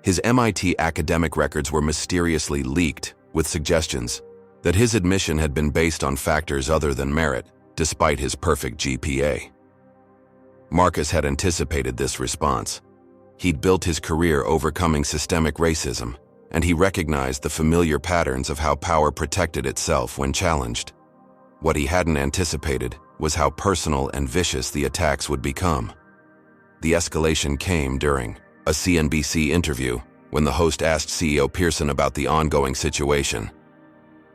His MIT academic records were mysteriously leaked, with suggestions that his admission had been based on factors other than merit, despite his perfect GPA. Marcus had anticipated this response. He'd built his career overcoming systemic racism, and he recognized the familiar patterns of how power protected itself when challenged. What he hadn't anticipated was how personal and vicious the attacks would become. The escalation came during a CNBC interview when the host asked CEO Pearson about the ongoing situation.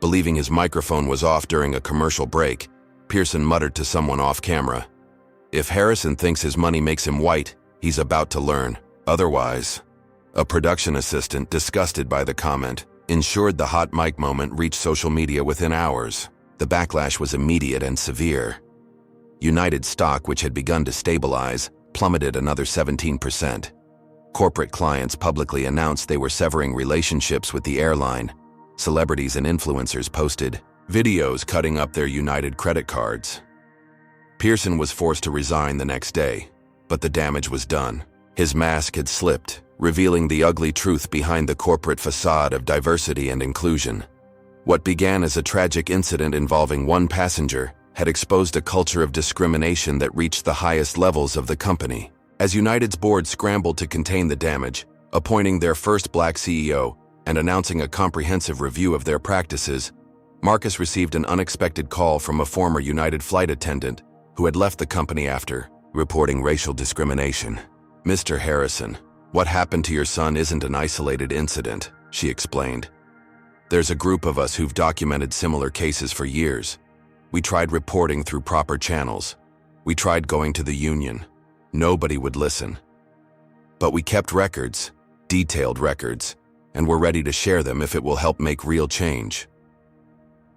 Believing his microphone was off during a commercial break, Pearson muttered to someone off camera, "If Harrison thinks his money makes him white, he's about to learn. Otherwise." A production assistant, disgusted by the comment, ensured the hot mic moment reached social media within hours. The backlash was immediate and severe. United stock, which had begun to stabilize, plummeted another 17%. Corporate clients publicly announced they were severing relationships with the airline. Celebrities and influencers posted videos cutting up their United credit cards. Pearson was forced to resign the next day, but the damage was done. His mask had slipped, revealing the ugly truth behind the corporate facade of diversity and inclusion. What began as a tragic incident involving one passenger had exposed a culture of discrimination that reached the highest levels of the company. As United's board scrambled to contain the damage, appointing their first black CEO and announcing a comprehensive review of their practices, Marcus received an unexpected call from a former United flight attendant who had left the company after reporting racial discrimination. "Mr. Harrison, what happened to your son isn't an isolated incident," she explained. "There's a group of us who've documented similar cases for years. We tried reporting through proper channels. We tried going to the union. Nobody would listen. But we kept records, detailed records, and we're ready to share them if it will help make real change."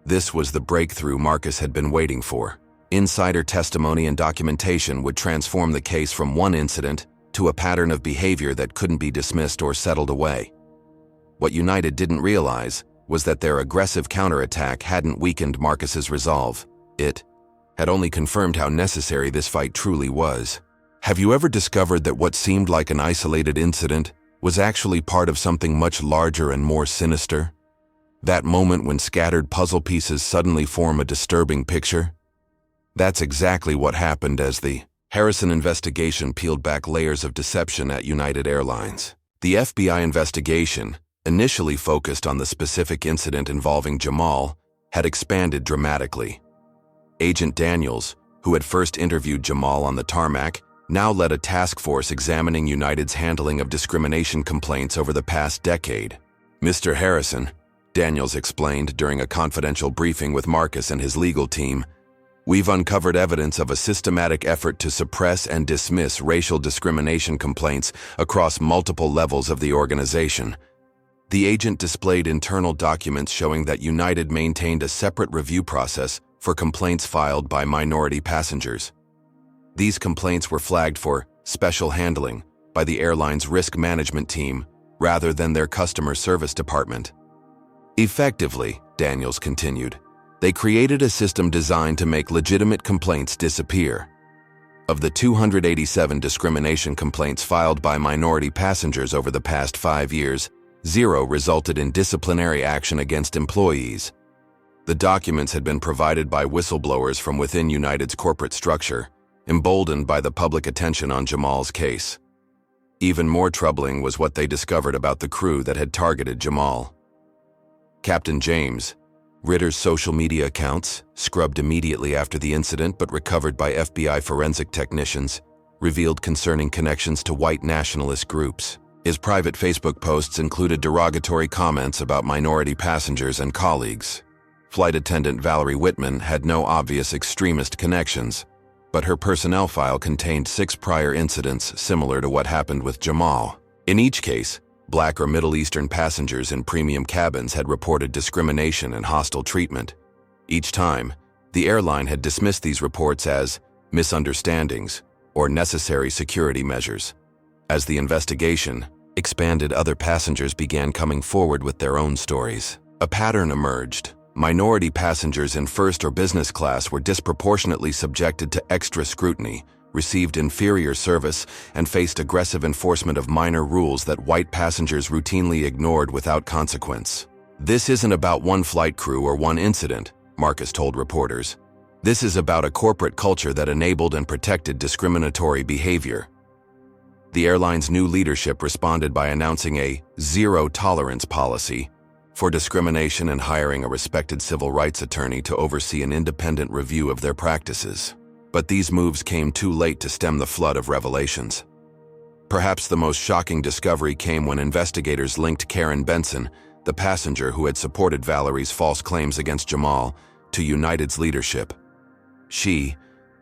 This was the breakthrough Marcus had been waiting for. Insider testimony and documentation would transform the case from one incident to a pattern of behavior that couldn't be dismissed or settled away. What United didn't realize was that their aggressive counterattack hadn't weakened Marcus's resolve. It had only confirmed how necessary this fight truly was. Have you ever discovered that what seemed like an isolated incident was actually part of something much larger and more sinister? That moment when scattered puzzle pieces suddenly form a disturbing picture? That's exactly what happened as the Harrison investigation peeled back layers of deception at United Airlines. The FBI investigation, initially focused on the specific incident involving Jamal, had expanded dramatically. Agent Daniels, who had first interviewed Jamal on the tarmac, now led a task force examining United's handling of discrimination complaints over the past decade. Mr. Harrison, Daniels explained during a confidential briefing with Marcus and his legal team, we've uncovered evidence of a systematic effort to suppress and dismiss racial discrimination complaints across multiple levels of the organization. The agent displayed internal documents showing that United maintained a separate review process for complaints filed by minority passengers. These complaints were flagged for special handling by the airline's risk management team rather than their customer service department. Effectively, Daniels continued, they created a system designed to make legitimate complaints disappear. Of the 287 discrimination complaints filed by minority passengers over the past 5 years, 0 resulted in disciplinary action against employees. The documents had been provided by whistleblowers from within United's corporate structure, emboldened by the public attention on Jamal's case. Even more troubling was what they discovered about the crew that had targeted Jamal. Captain James, Ritter's social media accounts, scrubbed immediately after the incident but recovered by FBI forensic technicians, revealed concerning connections to white nationalist groups. His private Facebook posts included derogatory comments about minority passengers and colleagues. Flight attendant Valerie Whitman had no obvious extremist connections, but her personnel file contained 6 prior incidents similar to what happened with Jamal. In each case, Black or Middle Eastern passengers in premium cabins had reported discrimination and hostile treatment. Each time, the airline had dismissed these reports as misunderstandings or necessary security measures. As the investigation expanded, other passengers began coming forward with their own stories. A pattern emerged. Minority passengers in first or business class were disproportionately subjected to extra scrutiny, received inferior service, and faced aggressive enforcement of minor rules that white passengers routinely ignored without consequence. This isn't about one flight crew or one incident, Marcus told reporters. This is about a corporate culture that enabled and protected discriminatory behavior. The airline's new leadership responded by announcing a zero-tolerance policy for discrimination and hiring a respected civil rights attorney to oversee an independent review of their practices. But these moves came too late to stem the flood of revelations. Perhaps the most shocking discovery came when investigators linked Karen Benson, the passenger who had supported Valerie's false claims against Jamal, to United's leadership. She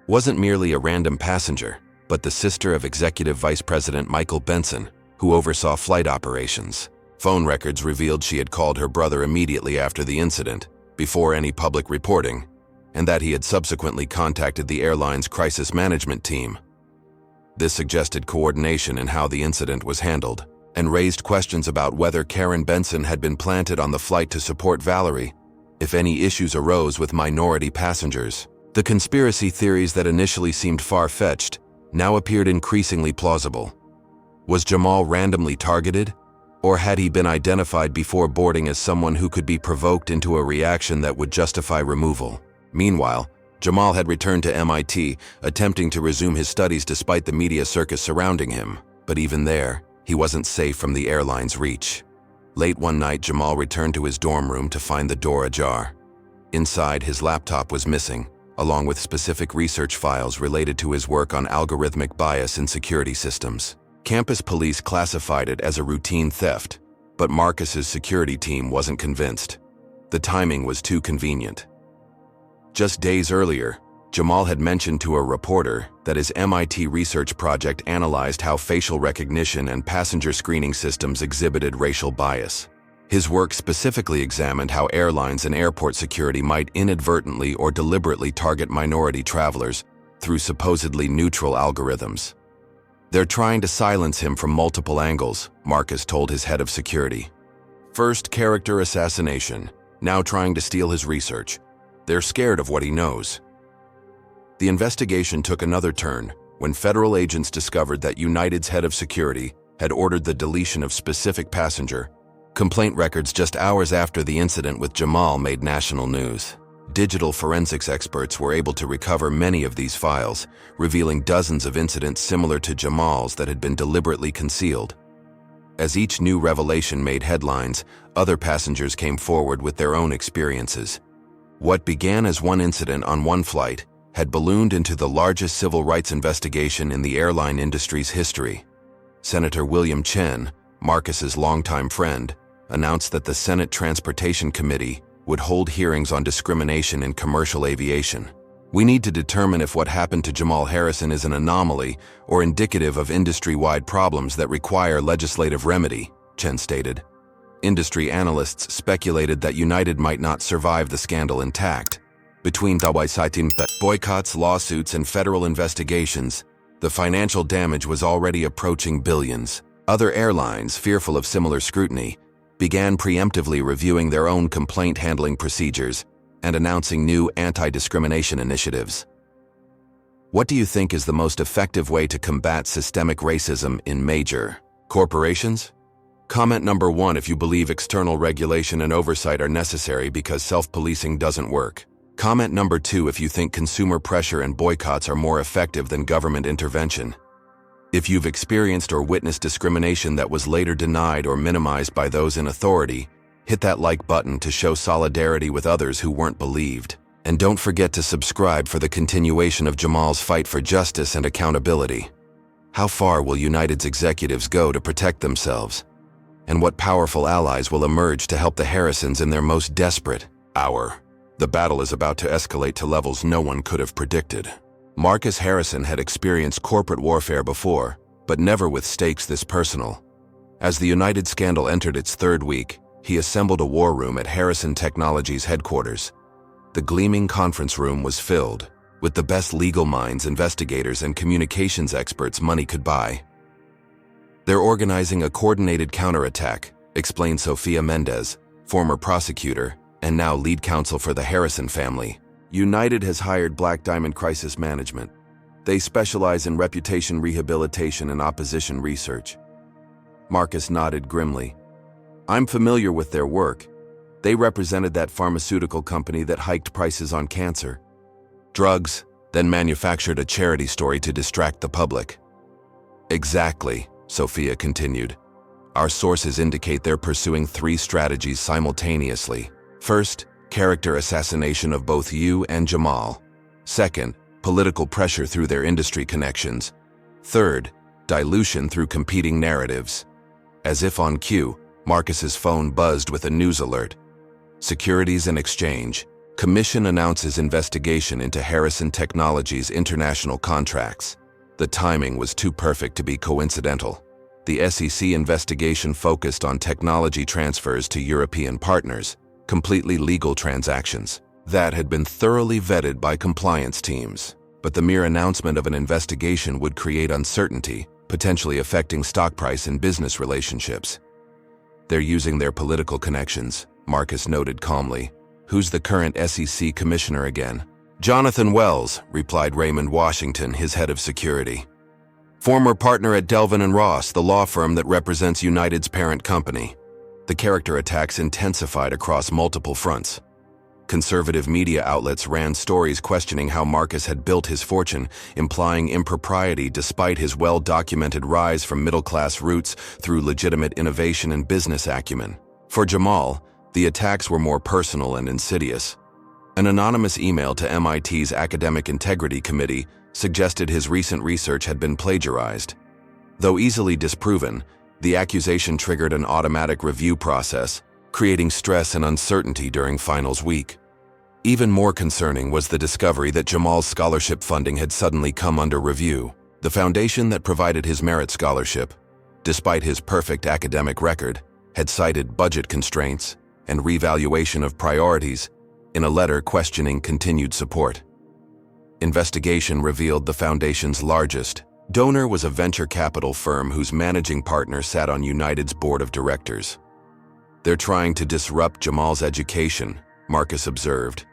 wasn't merely a random passenger, but the sister of Executive Vice President Michael Benson, who oversaw flight operations. Phone records revealed she had called her brother immediately after the incident, before any public reporting, and that he had subsequently contacted the airline's crisis management team. This suggested coordination in how the incident was handled, and raised questions about whether Karen Benson had been planted on the flight to support Valerie if any issues arose with minority passengers. The conspiracy theories that initially seemed far-fetched now appeared increasingly plausible. Was Jamal randomly targeted? Or had he been identified before boarding as someone who could be provoked into a reaction that would justify removal? Meanwhile, Jamal had returned to MIT, attempting to resume his studies despite the media circus surrounding him. But even there, he wasn't safe from the airline's reach. Late one night, Jamal returned to his dorm room to find the door ajar. Inside, his laptop was missing, along with specific research files related to his work on algorithmic bias in security systems. Campus police classified it as a routine theft, but Marcus's security team wasn't convinced. The timing was too convenient. Just days earlier, Jamal had mentioned to a reporter that his MIT research project analyzed how facial recognition and passenger screening systems exhibited racial bias. His work specifically examined how airlines and airport security might inadvertently or deliberately target minority travelers through supposedly neutral algorithms. They're trying to silence him from multiple angles, Marcus told his head of security. First, character assassination, now trying to steal his research. They're scared of what he knows. The investigation took another turn when federal agents discovered that United's head of security had ordered the deletion of specific passenger complaint records just hours after the incident with Jamal made national news. Digital forensics experts were able to recover many of these files, revealing dozens of incidents similar to Jamal's that had been deliberately concealed. As each new revelation made headlines, other passengers came forward with their own experiences. What began as one incident on one flight had ballooned into the largest civil rights investigation in the airline industry's history. Senator William Chen, Marcus's longtime friend, announced that the Senate Transportation Committee would hold hearings on discrimination in commercial aviation. "We need to determine if what happened to Jamal Harrison is an anomaly or indicative of industry-wide problems that require legislative remedy," Chen stated. Industry analysts speculated that United might not survive the scandal intact. Between boycotts, lawsuits, and federal investigations, the financial damage was already approaching billions. Other airlines, fearful of similar scrutiny, began preemptively reviewing their own complaint handling procedures and announcing new anti-discrimination initiatives. What do you think is the most effective way to combat systemic racism in major corporations? Comment number 1 if you believe external regulation and oversight are necessary because self-policing doesn't work. Comment number 2 if you think consumer pressure and boycotts are more effective than government intervention. If you've experienced or witnessed discrimination that was later denied or minimized by those in authority, hit that like button to show solidarity with others who weren't believed. And don't forget to subscribe for the continuation of Jamal's fight for justice and accountability. How far will United's executives go to protect themselves? And what powerful allies will emerge to help the Harrisons in their most desperate hour? The battle is about to escalate to levels no one could have predicted. Marcus Harrison had experienced corporate warfare before, but never with stakes this personal. As the United scandal entered its third week, he assembled a war room at Harrison Technologies headquarters. The gleaming conference room was filled with the best legal minds, investigators, and communications experts money could buy. "They're organizing a coordinated counterattack," explained Sophia Mendez, former prosecutor and now lead counsel for the Harrison family. "United has hired Black Diamond Crisis Management. They specialize in reputation rehabilitation and opposition research." Marcus nodded grimly. "I'm familiar with their work. They represented that pharmaceutical company that hiked prices on cancer drugs, then manufactured a charity story to distract the public." "Exactly," Sophia continued. "Our sources indicate they're pursuing 3 strategies simultaneously. First, character assassination of both you and Jamal. Second, political pressure through their industry connections. Third, dilution through competing narratives." As if on cue, Marcus's phone buzzed with a news alert. Securities and Exchange Commission announces investigation into Harrison Technologies' international contracts. The timing was too perfect to be coincidental. The SEC investigation focused on technology transfers to European partners, completely legal transactions that had been thoroughly vetted by compliance teams. But the mere announcement of an investigation would create uncertainty, potentially affecting stock price and business relationships. "They're using their political connections," Marcus noted calmly. "Who's the current SEC commissioner again?" "Jonathan Wells," replied Raymond Washington, his head of security. "Former partner at Delvin & Ross, the law firm that represents United's parent company." The character attacks intensified across multiple fronts. Conservative media outlets ran stories questioning how Marcus had built his fortune, implying impropriety despite his well-documented rise from middle-class roots through legitimate innovation and business acumen. For Jamal, the attacks were more personal and insidious. An anonymous email to MIT's Academic Integrity Committee suggested his recent research had been plagiarized. Though easily disproven, the accusation triggered an automatic review process, creating stress and uncertainty during finals week. Even more concerning was the discovery that Jamal's scholarship funding had suddenly come under review. The foundation that provided his merit scholarship, despite his perfect academic record, had cited budget constraints and revaluation of priorities in a letter questioning continued support. Investigation revealed the foundation's largest donor was a venture capital firm whose managing partner sat on United's board of directors. "They're trying to disrupt Jamal's education," Marcus observed.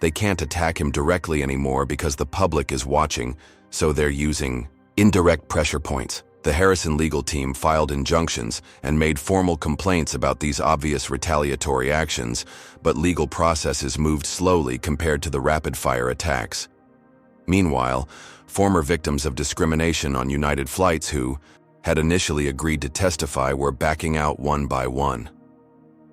"They can't attack him directly anymore because the public is watching, so they're using indirect pressure points." The Harrison legal team filed injunctions and made formal complaints about these obvious retaliatory actions, but legal processes moved slowly compared to the rapid-fire attacks. Meanwhile, former victims of discrimination on United flights who had initially agreed to testify were backing out one by one.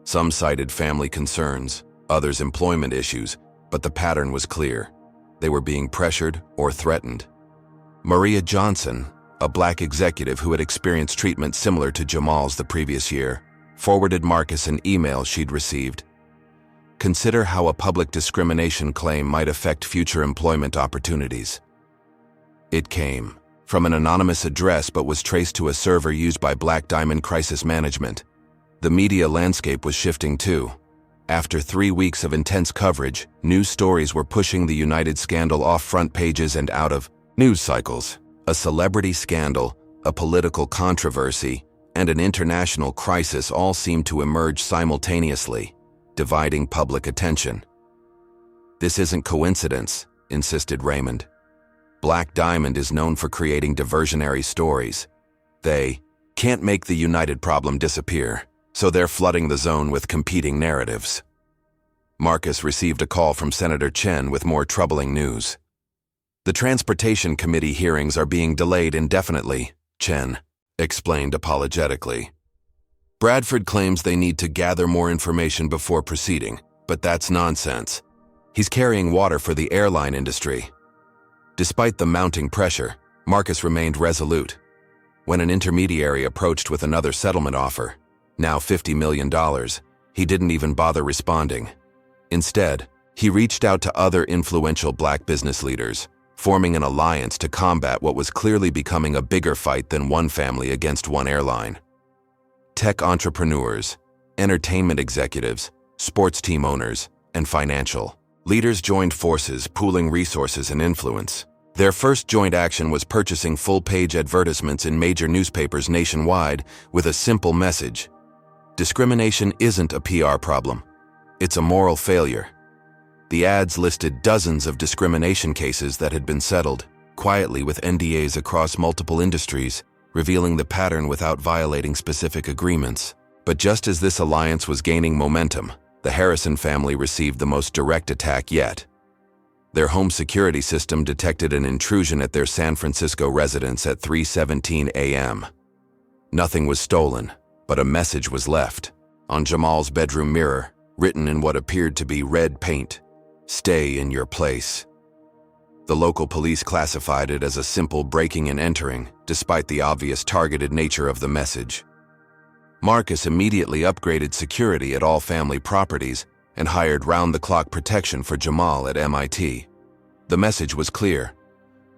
Some cited family concerns, others employment issues, but the pattern was clear. They were being pressured or threatened. Maria Johnson, a black executive who had experienced treatment similar to Jamal's the previous year, forwarded Marcus an email she'd received. Consider how a public discrimination claim might affect future employment opportunities. It came from an anonymous address but was traced to a server used by Black Diamond Crisis Management. The media landscape was shifting too. After 3 weeks of intense coverage, news stories were pushing the United scandal off front pages and out of news cycles. A celebrity scandal, a political controversy, and an international crisis all seemed to emerge simultaneously, dividing public attention. "This isn't coincidence," insisted Raymond. Black Diamond is known for creating diversionary stories. They can't make the United problem disappear, so they're flooding the zone with competing narratives. Marcus received a call from Senator Chen with more troubling news. "The Transportation Committee hearings are being delayed indefinitely," Chen explained apologetically. "Bradford claims they need to gather more information before proceeding, but that's nonsense. He's carrying water for the airline industry." Despite the mounting pressure, Marcus remained resolute. When an intermediary approached with another settlement offer, now $50 million, he didn't even bother responding. Instead, he reached out to other influential black business leaders, forming an alliance to combat what was clearly becoming a bigger fight than one family against one airline. Tech entrepreneurs, entertainment executives, sports team owners, and financial leaders joined forces, pooling resources and influence. Their first joint action was purchasing full-page advertisements in major newspapers nationwide with a simple message: discrimination isn't a PR problem, it's a moral failure. The ads listed dozens of discrimination cases that had been settled, quietly with NDAs across multiple industries, revealing the pattern without violating specific agreements. But just as this alliance was gaining momentum, the Harrison family received the most direct attack yet. Their home security system detected an intrusion at their San Francisco residence at 3:17 a.m. Nothing was stolen, but a message was left. On Jamal's bedroom mirror, written in what appeared to be red paint: "Stay in your place." The local police classified it as a simple breaking and entering, despite the obvious targeted nature of the message. Marcus immediately upgraded security at all family properties and hired round-the-clock protection for Jamal at MIT. The message was clear.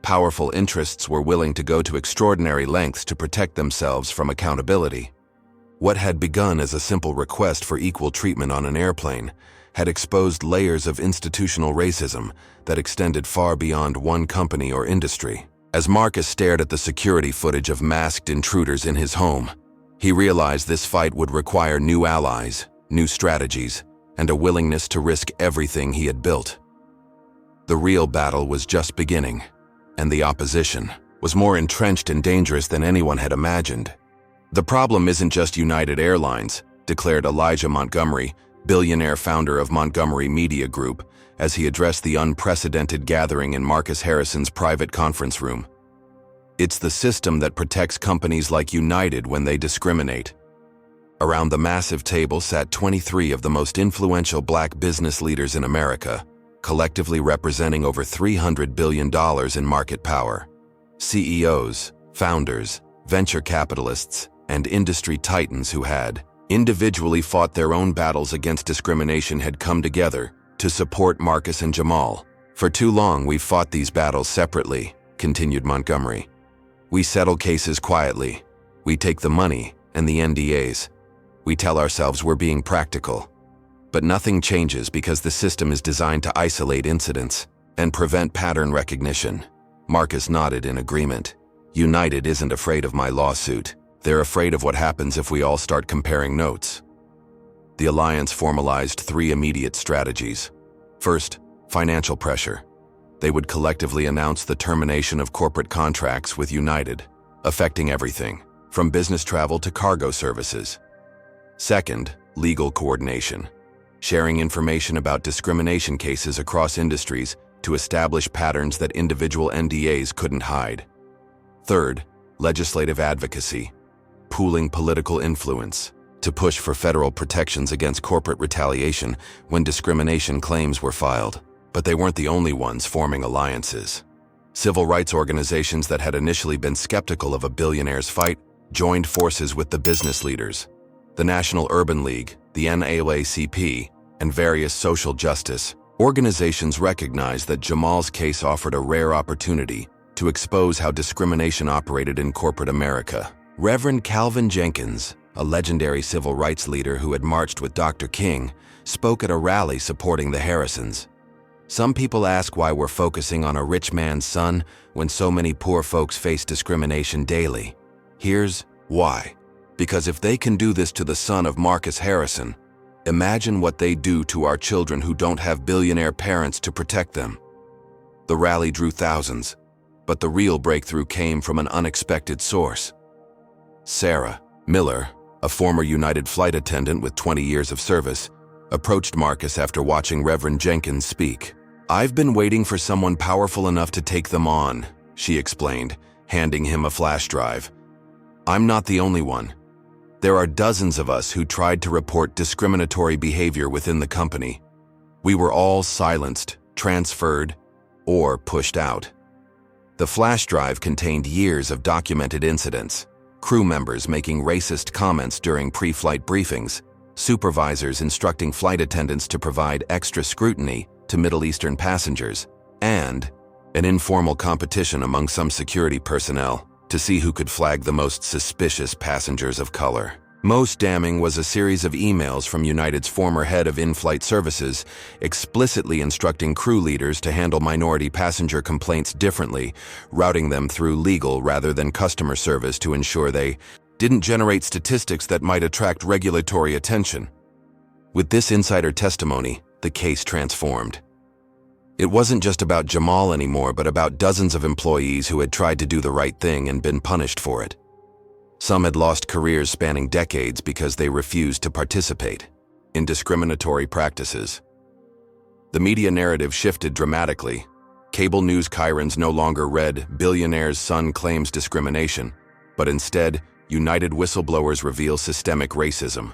Powerful interests were willing to go to extraordinary lengths to protect themselves from accountability. What had begun as a simple request for equal treatment on an airplane had exposed layers of institutional racism that extended far beyond one company or industry. As Marcus stared at the security footage of masked intruders in his home, he realized this fight would require new allies, new strategies, and a willingness to risk everything he had built. The real battle was just beginning, and the opposition was more entrenched and dangerous than anyone had imagined. "The problem isn't just United Airlines," declared Elijah Montgomery, Billionaire founder of Montgomery Media Group, as he addressed the unprecedented gathering in Marcus Harrison's private conference room. "It's the system that protects companies like United when they discriminate." Around the massive table sat 23 of the most influential black business leaders in America, collectively representing over $300 billion in market power. CEOs, founders, venture capitalists, and industry titans who had individually fought their own battles against discrimination had come together to support Marcus and Jamal. "For too long we've fought these battles separately," continued Montgomery. "We settle cases quietly. We take the money and the NDAs. We tell ourselves we're being practical. But nothing changes because the system is designed to isolate incidents and prevent pattern recognition." Marcus nodded in agreement. "United isn't afraid of my lawsuit. They're afraid of what happens if we all start comparing notes." The alliance formalized 3 immediate strategies. First, financial pressure. They would collectively announce the termination of corporate contracts with United, affecting everything, from business travel to cargo services. Second, legal coordination. Sharing information about discrimination cases across industries to establish patterns that individual NDAs couldn't hide. Third, legislative advocacy, pooling political influence, to push for federal protections against corporate retaliation when discrimination claims were filed. But they weren't the only ones forming alliances. Civil rights organizations that had initially been skeptical of a billionaire's fight joined forces with the business leaders. The National Urban League, the NAACP, and various social justice organizations recognized that Jamal's case offered a rare opportunity to expose how discrimination operated in corporate America. Reverend Calvin Jenkins, a legendary civil rights leader who had marched with Dr. King, spoke at a rally supporting the Harrisons. Some people ask why we're focusing on a rich man's son when so many poor folks face discrimination daily. Here's why. Because if they can do this to the son of Marcus Harrison, imagine what they do to our children who don't have billionaire parents to protect them. The rally drew thousands, but the real breakthrough came from an unexpected source. Sarah Miller, a former United flight attendant with 20 years of service, approached Marcus after watching Reverend Jenkins speak. "I've been waiting for someone powerful enough to take them on," she explained, handing him a flash drive. "I'm not the only one. There are dozens of us who tried to report discriminatory behavior within the company. We were all silenced, transferred, or pushed out." The flash drive contained years of documented incidents: crew members making racist comments during pre-flight briefings, supervisors instructing flight attendants to provide extra scrutiny to Middle Eastern passengers, and an informal competition among some security personnel to see who could flag the most suspicious passengers of color. Most damning was a series of emails from United's former head of in-flight services explicitly instructing crew leaders to handle minority passenger complaints differently, routing them through legal rather than customer service to ensure they didn't generate statistics that might attract regulatory attention. With this insider testimony, the case transformed. It wasn't just about Jamal anymore, but about dozens of employees who had tried to do the right thing and been punished for it. Some had lost careers spanning decades because they refused to participate in discriminatory practices. The media narrative shifted dramatically. Cable news chyrons no longer read "Billionaire's son claims discrimination," but instead, United whistleblowers reveal systemic racism.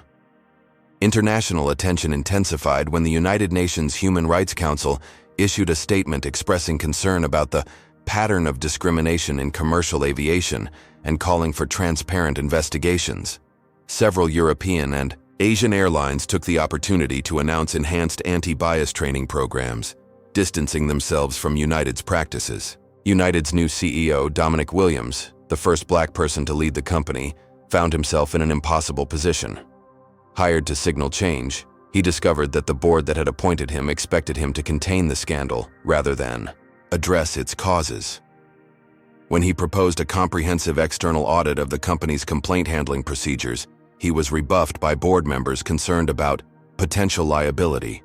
International attention intensified when the United Nations Human Rights Council issued a statement expressing concern about the pattern of discrimination in commercial aviation and calling for transparent investigations. Several European and Asian airlines took the opportunity to announce enhanced anti-bias training programs, distancing themselves from United's practices. United's new CEO, Dominic Williams, the first black person to lead the company, found himself in an impossible position. Hired to signal change, he discovered that the board that had appointed him expected him to contain the scandal rather than address its causes. When he proposed a comprehensive external audit of the company's complaint handling procedures, he was rebuffed by board members concerned about potential liability.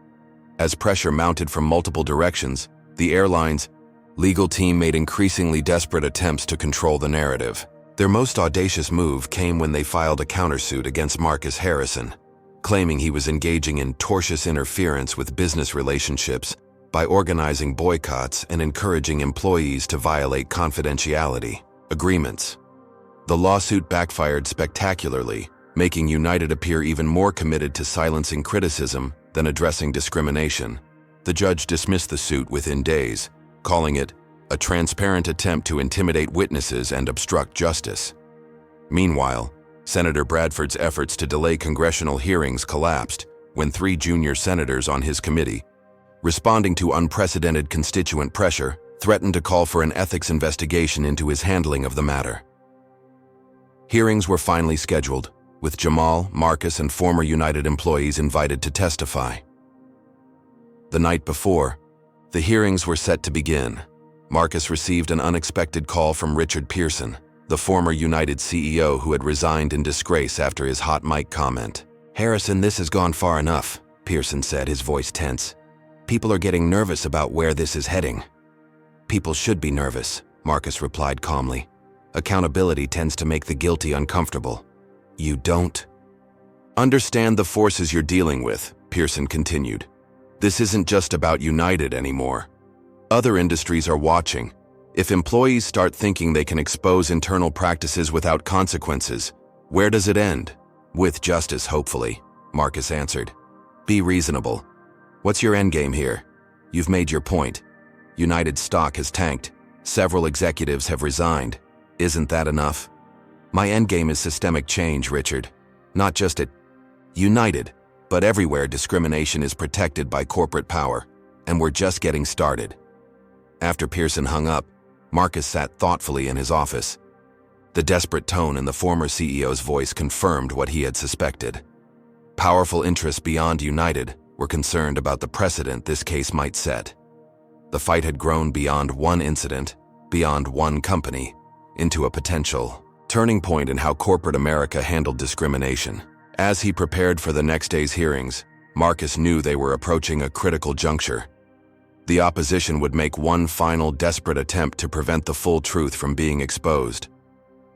As pressure mounted from multiple directions, the airline's legal team made increasingly desperate attempts to control the narrative. Their most audacious move came when they filed a countersuit against Marcus Harrison, claiming he was engaging in tortious interference with business relationships by organizing boycotts and encouraging employees to violate confidentiality agreements. The lawsuit backfired spectacularly, making United appear even more committed to silencing criticism than addressing discrimination. The judge dismissed the suit within days, calling it a transparent attempt to intimidate witnesses and obstruct justice. Meanwhile, Senator Bradford's efforts to delay congressional hearings collapsed when 3 junior senators on his committee, responding to unprecedented constituent pressure, threatened to call for an ethics investigation into his handling of the matter. Hearings were finally scheduled, with Jamal, Marcus, and former United employees invited to testify. The night before, the hearings were set to begin. Marcus received an unexpected call from Richard Pearson, the former United CEO who had resigned in disgrace after his hot mic comment. "Harrison, this has gone far enough," Pearson said, his voice tense. "People are getting nervous about where this is heading." "People should be nervous," Marcus replied calmly. "Accountability tends to make the guilty uncomfortable." "You don't understand the forces you're dealing with," Pearson continued. "This isn't just about United anymore. Other industries are watching. If employees start thinking they can expose internal practices without consequences, where does it end? With justice, hopefully, Marcus answered. Be reasonable. What's your endgame here? You've made your point. United's stock has tanked. Several executives have resigned. Isn't that enough? My endgame is systemic change, Richard. Not just at United, but everywhere discrimination is protected by corporate power, and we're just getting started. After Pearson hung up, Marcus sat thoughtfully in his office. The desperate tone in the former CEO's voice confirmed what he had suspected. Powerful interests beyond United were concerned about the precedent this case might set. The fight had grown beyond one incident, beyond one company, into a potential turning point in how corporate America handled discrimination. As he prepared for the next day's hearings, Marcus knew they were approaching a critical juncture. The opposition would make one final desperate attempt to prevent the full truth from being exposed.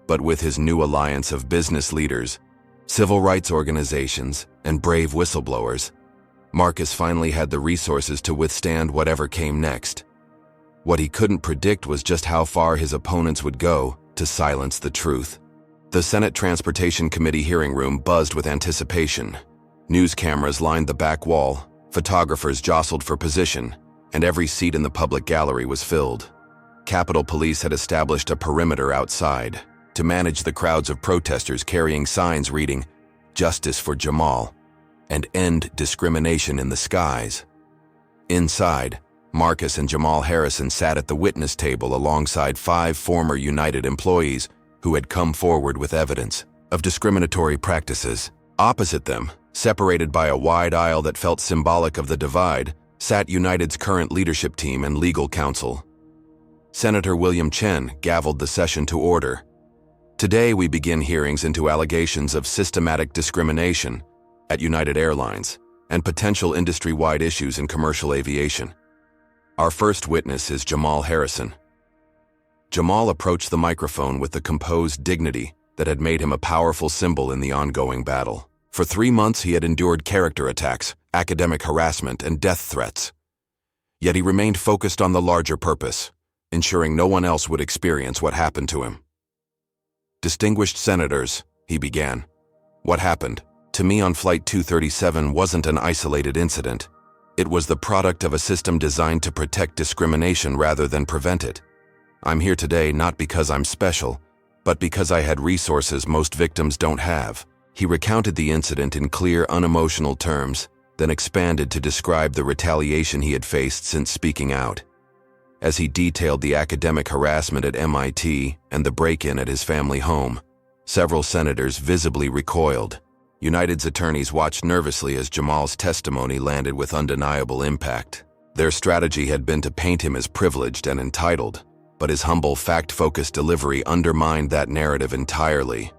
But with his new alliance of business leaders, civil rights organizations, and brave whistleblowers, Marcus finally had the resources to withstand whatever came next. What he couldn't predict was just how far his opponents would go to silence the truth. The Senate Transportation Committee hearing room buzzed with anticipation. News cameras lined the back wall, photographers jostled for position, and every seat in the public gallery was filled. Capitol Police had established a perimeter outside to manage the crowds of protesters carrying signs reading, "Justice for Jamal," and "End Discrimination in the Skies." Inside, Marcus and Jamal Harrison sat at the witness table alongside 5 former United employees who had come forward with evidence of discriminatory practices. Opposite them, separated by a wide aisle that felt symbolic of the divide, sat United's current leadership team and legal counsel. Senator William Chen gavelled the session to order. Today we begin hearings into allegations of systematic discrimination at United Airlines and potential industry-wide issues in commercial aviation. Our first witness is Jamal Harrison. Jamal approached the microphone with the composed dignity that had made him a powerful symbol in the ongoing battle. For 3 months he had endured character attacks, academic harassment, and death threats. Yet he remained focused on the larger purpose, ensuring no one else would experience what happened to him. "Distinguished senators," he began, "what happened to me on Flight 237 wasn't an isolated incident. It was the product of a system designed to protect discrimination rather than prevent it. I'm here today not because I'm special, but because I had resources most victims don't have." He recounted the incident in clear, unemotional terms, then expanded to describe the retaliation he had faced since speaking out. As he detailed the academic harassment at MIT and the break-in at his family home, several senators visibly recoiled. United's attorneys watched nervously as Jamal's testimony landed with undeniable impact. Their strategy had been to paint him as privileged and entitled, but his humble, fact-focused delivery undermined that narrative entirely.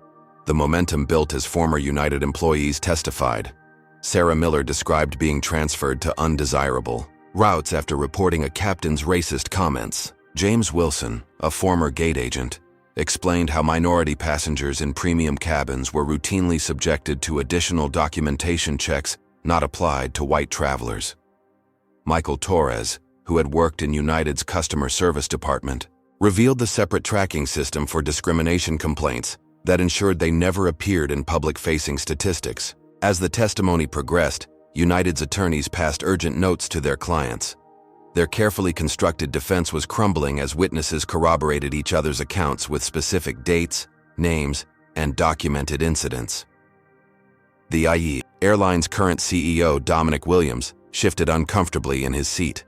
The momentum built as former United employees testified. Sarah Miller described being transferred to undesirable routes after reporting a captain's racist comments. James Wilson, a former gate agent, explained how minority passengers in premium cabins were routinely subjected to additional documentation checks not applied to white travelers. Michael Torres, who had worked in United's customer service department, revealed the separate tracking system for discrimination complaints that ensured they never appeared in public-facing statistics. As the testimony progressed, United's attorneys passed urgent notes to their clients. Their carefully constructed defense was crumbling as witnesses corroborated each other's accounts with specific dates, names, and documented incidents. The IE Airlines' current CEO, Dominic Williams, shifted uncomfortably in his seat.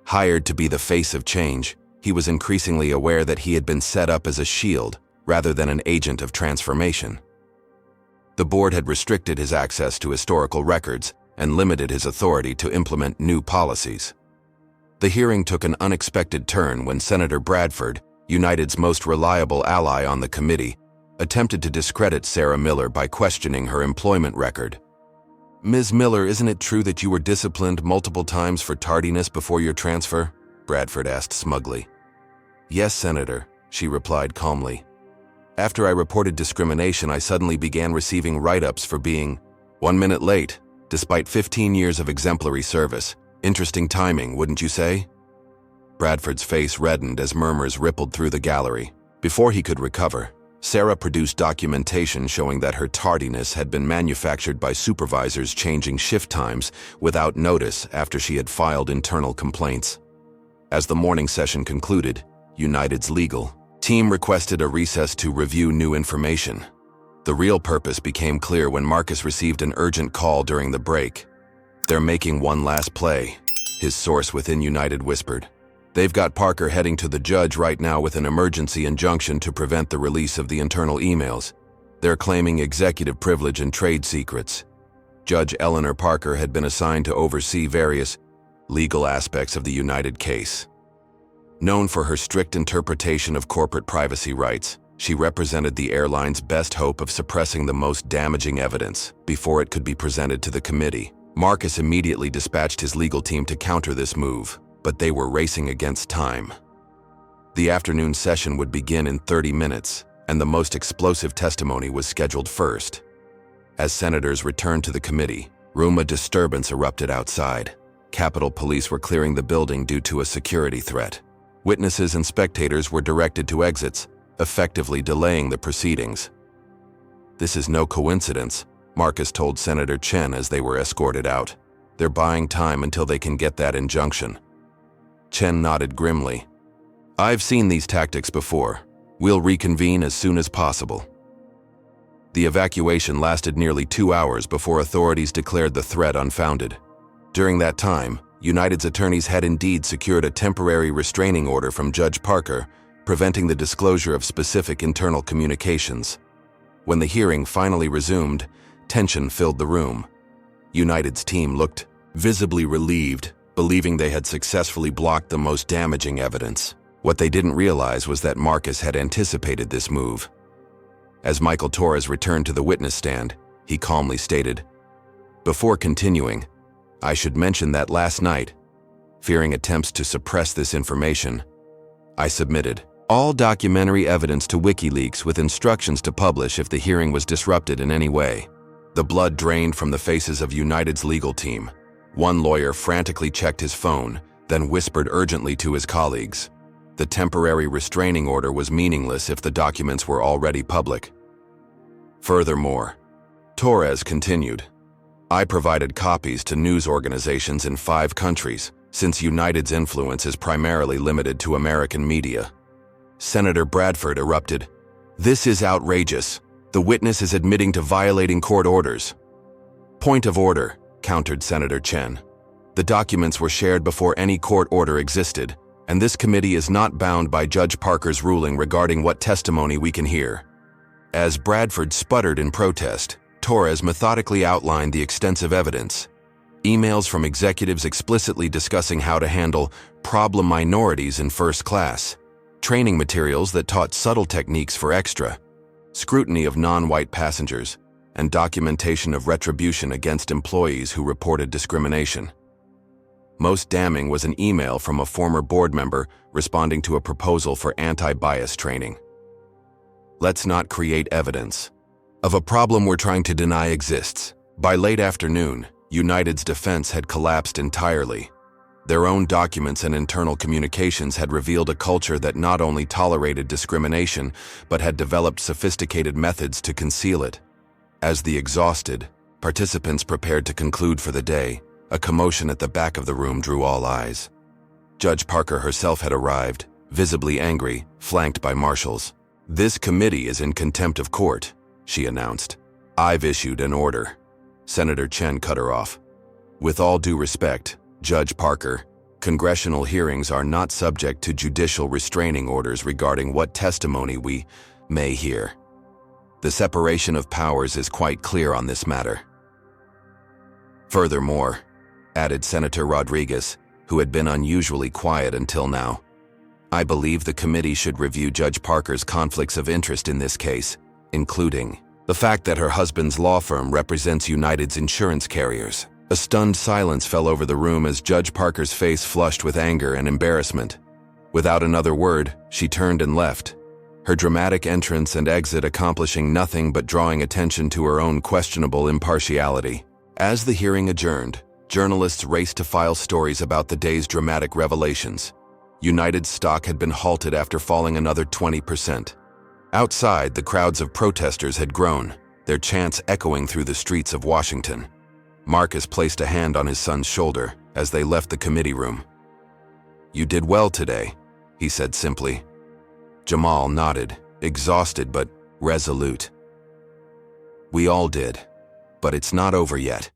Hired to be the face of change, he was increasingly aware that he had been set up as a shield rather than an agent of transformation. The board had restricted his access to historical records and limited his authority to implement new policies. The hearing took an unexpected turn when Senator Bradford, United's most reliable ally on the committee, attempted to discredit Sarah Miller by questioning her employment record. "Ms. Miller, isn't it true that you were disciplined multiple times for tardiness before your transfer?" Bradford asked smugly. "Yes, Senator," she replied calmly. "After I reported discrimination, I suddenly began receiving write-ups for being 1 minute late, despite 15 years of exemplary service. Interesting timing, wouldn't you say?" Bradford's face reddened as murmurs rippled through the gallery. Before he could recover, Sarah produced documentation showing that her tardiness had been manufactured by supervisors changing shift times without notice after she had filed internal complaints. As the morning session concluded, United's legal team requested a recess to review new information. The real purpose became clear when Marcus received an urgent call during the break. "They're making one last play," his source within United whispered. "They've got Parker heading to the judge right now with an emergency injunction to prevent the release of the internal emails. They're claiming executive privilege and trade secrets." Judge Eleanor Parker had been assigned to oversee various legal aspects of the United case. Known for her strict interpretation of corporate privacy rights, she represented the airline's best hope of suppressing the most damaging evidence before it could be presented to the committee. Marcus immediately dispatched his legal team to counter this move, but they were racing against time. The afternoon session would begin in 30 minutes, and the most explosive testimony was scheduled first. As senators returned to the committee, a disturbance erupted outside. Capitol Police were clearing the building due to a security threat. Witnesses and spectators were directed to exits, effectively delaying the proceedings. "This is no coincidence," Marcus told Senator Chen as they were escorted out. "They're buying time until they can get that injunction." Chen nodded grimly. "I've seen these tactics before. We'll reconvene as soon as possible." The evacuation lasted nearly 2 hours before authorities declared the threat unfounded. During that time, United's attorneys had indeed secured a temporary restraining order from Judge Parker, preventing the disclosure of specific internal communications. When the hearing finally resumed, tension filled the room. United's team looked visibly relieved, believing they had successfully blocked the most damaging evidence. What they didn't realize was that Marcus had anticipated this move. As Michael Torres returned to the witness stand, he calmly stated, "Before continuing, I should mention that last night, fearing attempts to suppress this information, I submitted all documentary evidence to WikiLeaks with instructions to publish if the hearing was disrupted in any way." The blood drained from the faces of United's legal team. One lawyer frantically checked his phone, then whispered urgently to his colleagues. The temporary restraining order was meaningless if the documents were already public. Furthermore, Torres continued, "I provided copies to news organizations in 5 countries, since United's influence is primarily limited to American media." Senator Bradford erupted, "This is outrageous. The witness is admitting to violating court orders." "Point of order," countered Senator Chen. "The documents were shared before any court order existed, and this committee is not bound by Judge Parker's ruling regarding what testimony we can hear." As Bradford sputtered in protest, Torres methodically outlined the extensive evidence. Emails from executives explicitly discussing how to handle problem minorities in first class, training materials that taught subtle techniques for extra, scrutiny of non-white passengers, and documentation of retribution against employees who reported discrimination. Most damning was an email from a former board member responding to a proposal for anti-bias training. "Let's not create evidence of a problem we're trying to deny exists." By late afternoon, United's defense had collapsed entirely. Their own documents and internal communications had revealed a culture that not only tolerated discrimination, but had developed sophisticated methods to conceal it. As the exhausted participants prepared to conclude for the day, a commotion at the back of the room drew all eyes. Judge Parker herself had arrived, visibly angry, flanked by marshals. "This committee is in contempt of court," she announced. "I've issued an order." Senator Chen cut her off. "With all due respect, Judge Parker, congressional hearings are not subject to judicial restraining orders regarding what testimony we may hear. The separation of powers is quite clear on this matter." "Furthermore," added Senator Rodriguez, who had been unusually quiet until now, "I believe the committee should review Judge Parker's conflicts of interest in this case, including the fact that her husband's law firm represents United's insurance carriers." A stunned silence fell over the room as Judge Parker's face flushed with anger and embarrassment. Without another word, she turned and left, her dramatic entrance and exit accomplishing nothing but drawing attention to her own questionable impartiality. As the hearing adjourned, journalists raced to file stories about the day's dramatic revelations. United's stock had been halted after falling another 20%. Outside, the crowds of protesters had grown, their chants echoing through the streets of Washington. Marcus placed a hand on his son's shoulder as they left the committee room. "You did well today," he said simply. Jamal nodded, exhausted but resolute. "We all did, but it's not over yet."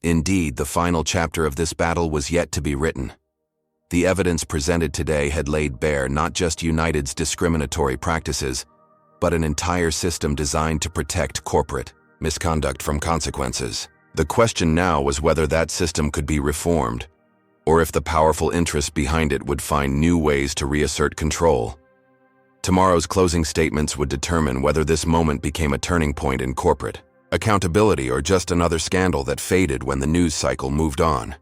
Indeed, the final chapter of this battle was yet to be written. The evidence presented today had laid bare not just United's discriminatory practices, but an entire system designed to protect corporate misconduct from consequences. The question now was whether that system could be reformed, or if the powerful interests behind it would find new ways to reassert control. Tomorrow's closing statements would determine whether this moment became a turning point in corporate accountability or just another scandal that faded when the news cycle moved on.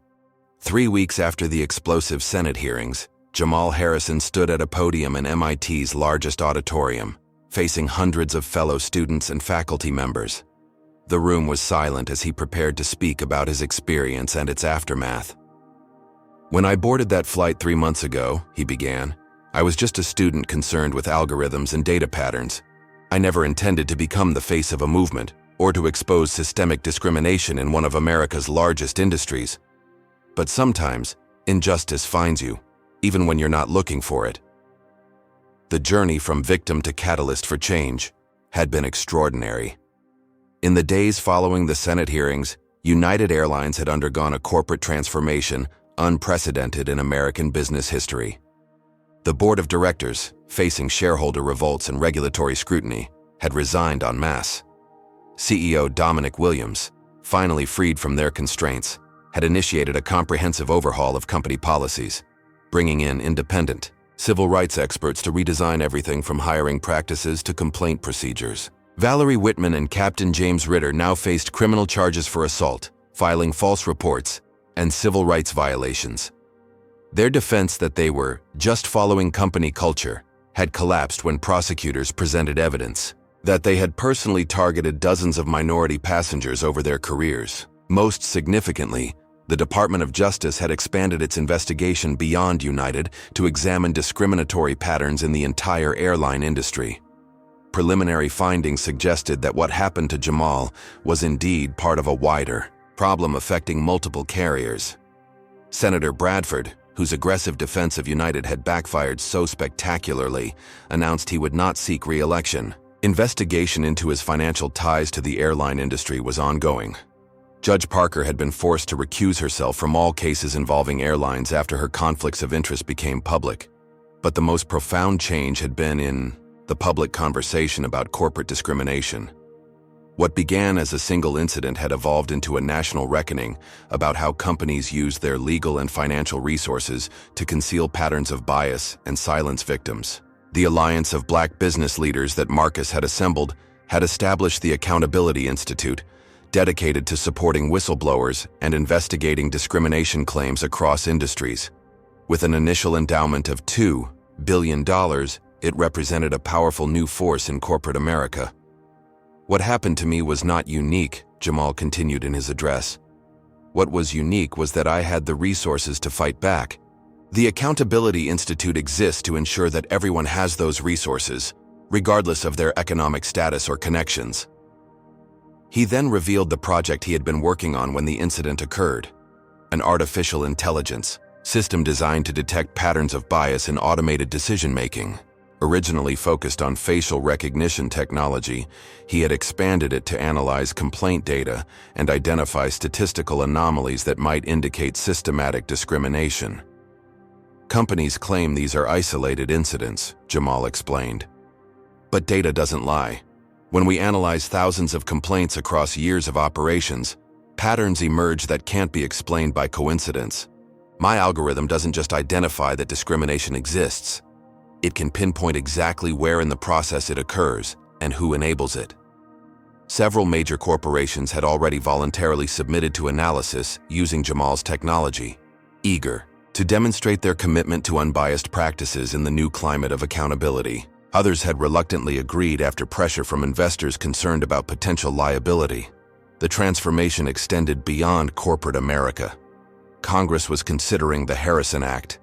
3 weeks after the explosive Senate hearings, Jamal Harrison stood at a podium in MIT's largest auditorium, facing hundreds of fellow students and faculty members. The room was silent as he prepared to speak about his experience and its aftermath. "When I boarded that flight 3 months ago," he began, "I was just a student concerned with algorithms and data patterns. I never intended to become the face of a movement or to expose systemic discrimination in one of America's largest industries. But sometimes, injustice finds you, even when you're not looking for it." The journey from victim to catalyst for change had been extraordinary. In the days following the Senate hearings, United Airlines had undergone a corporate transformation unprecedented in American business history. The board of directors, facing shareholder revolts and regulatory scrutiny, had resigned en masse. CEO Dominic Williams, finally freed from their constraints, had initiated a comprehensive overhaul of company policies, bringing in independent, civil rights experts to redesign everything from hiring practices to complaint procedures. Valerie Whitman and Captain James Ritter now faced criminal charges for assault, filing false reports, and civil rights violations. Their defense that they were just following company culture had collapsed when prosecutors presented evidence that they had personally targeted dozens of minority passengers over their careers. Most significantly, the Department of Justice had expanded its investigation beyond United to examine discriminatory patterns in the entire airline industry. Preliminary findings suggested that what happened to Jamal was indeed part of a wider problem affecting multiple carriers. Senator Bradford, whose aggressive defense of United had backfired so spectacularly, announced he would not seek re-election. Investigation into his financial ties to the airline industry was ongoing. Judge Parker had been forced to recuse herself from all cases involving airlines after her conflicts of interest became public. But the most profound change had been in the public conversation about corporate discrimination. What began as a single incident had evolved into a national reckoning about how companies use their legal and financial resources to conceal patterns of bias and silence victims. The alliance of black business leaders that Marcus had assembled had established the Accountability Institute, dedicated to supporting whistleblowers and investigating discrimination claims across industries. With an initial endowment of $2 billion, it represented a powerful new force in corporate America. "What happened to me was not unique," Jamal continued in his address. "What was unique was that I had the resources to fight back. The Accountability Institute exists to ensure that everyone has those resources, regardless of their economic status or connections." He then revealed the project he had been working on when the incident occurred: an artificial intelligence system designed to detect patterns of bias in automated decision-making. Originally focused on facial recognition technology, he had expanded it to analyze complaint data and identify statistical anomalies that might indicate systematic discrimination. Companies claim these are isolated incidents, Jamal explained. But data doesn't lie. When we analyze thousands of complaints across years of operations, patterns emerge that can't be explained by coincidence. My algorithm doesn't just identify that discrimination exists. It can pinpoint exactly where in the process it occurs and who enables it. Several major corporations had already voluntarily submitted to analysis using Jamal's technology, eager to demonstrate their commitment to unbiased practices in the new climate of accountability. Others had reluctantly agreed after pressure from investors concerned about potential liability. The transformation extended beyond corporate America. Congress was considering the Harrison Act,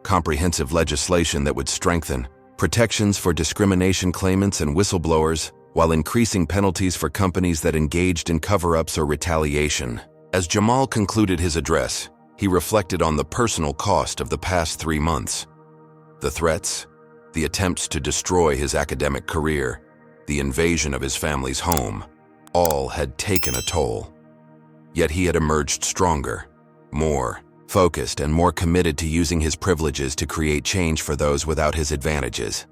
comprehensive legislation that would strengthen protections for discrimination claimants and whistleblowers, while increasing penalties for companies that engaged in cover-ups or retaliation. As Jamal concluded his address, he reflected on the personal cost of the past 3 months. The threats, the attempts to destroy his academic career, the invasion of his family's home, all had taken a toll. Yet he had emerged stronger, more focused, and more committed to using his privileges to create change for those without his advantages.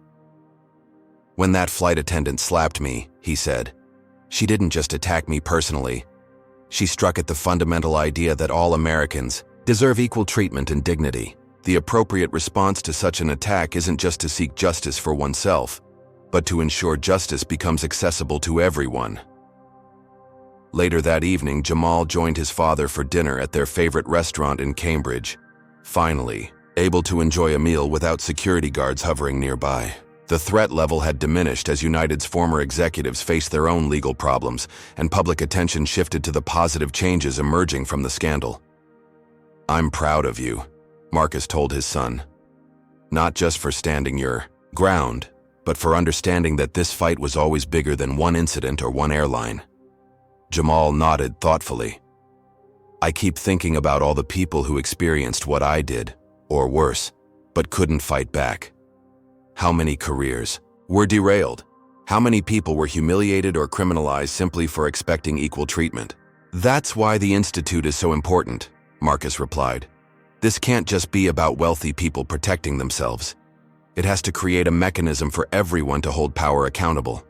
"When that flight attendant slapped me," he said, "she didn't just attack me personally. She struck at the fundamental idea that all Americans deserve equal treatment and dignity. The appropriate response to such an attack isn't just to seek justice for oneself, but to ensure justice becomes accessible to everyone." Later that evening, Jamal joined his father for dinner at their favorite restaurant in Cambridge, finally able to enjoy a meal without security guards hovering nearby. The threat level had diminished as United's former executives faced their own legal problems, and public attention shifted to the positive changes emerging from the scandal. "I'm proud of you," Marcus told his son. "Not just for standing your ground, but for understanding that this fight was always bigger than one incident or one airline." Jamal nodded thoughtfully. "I keep thinking about all the people who experienced what I did, or worse, but couldn't fight back. How many careers were derailed? How many people were humiliated or criminalized simply for expecting equal treatment?" "That's why the Institute is so important," Marcus replied. "This can't just be about wealthy people protecting themselves. It has to create a mechanism for everyone to hold power accountable."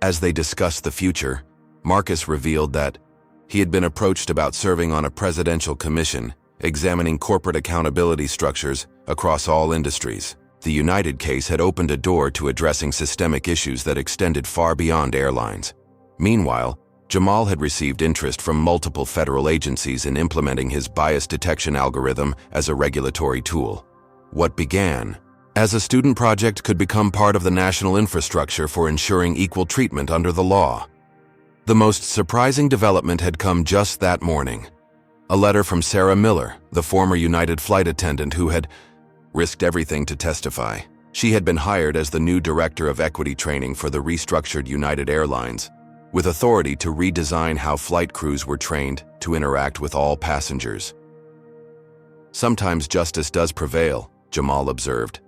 As they discussed the future, Marcus revealed that he had been approached about serving on a presidential commission examining corporate accountability structures across all industries. The United case had opened a door to addressing systemic issues that extended far beyond airlines. Meanwhile, Jamal had received interest from multiple federal agencies in implementing his bias detection algorithm as a regulatory tool. What began as a student project could become part of the national infrastructure for ensuring equal treatment under the law. The most surprising development had come just that morning. A letter from Sarah Miller, the former United flight attendant who had risked everything to testify. She had been hired as the new director of equity training for the restructured United Airlines, with authority to redesign how flight crews were trained to interact with all passengers. "Sometimes justice does prevail," Jamal observed,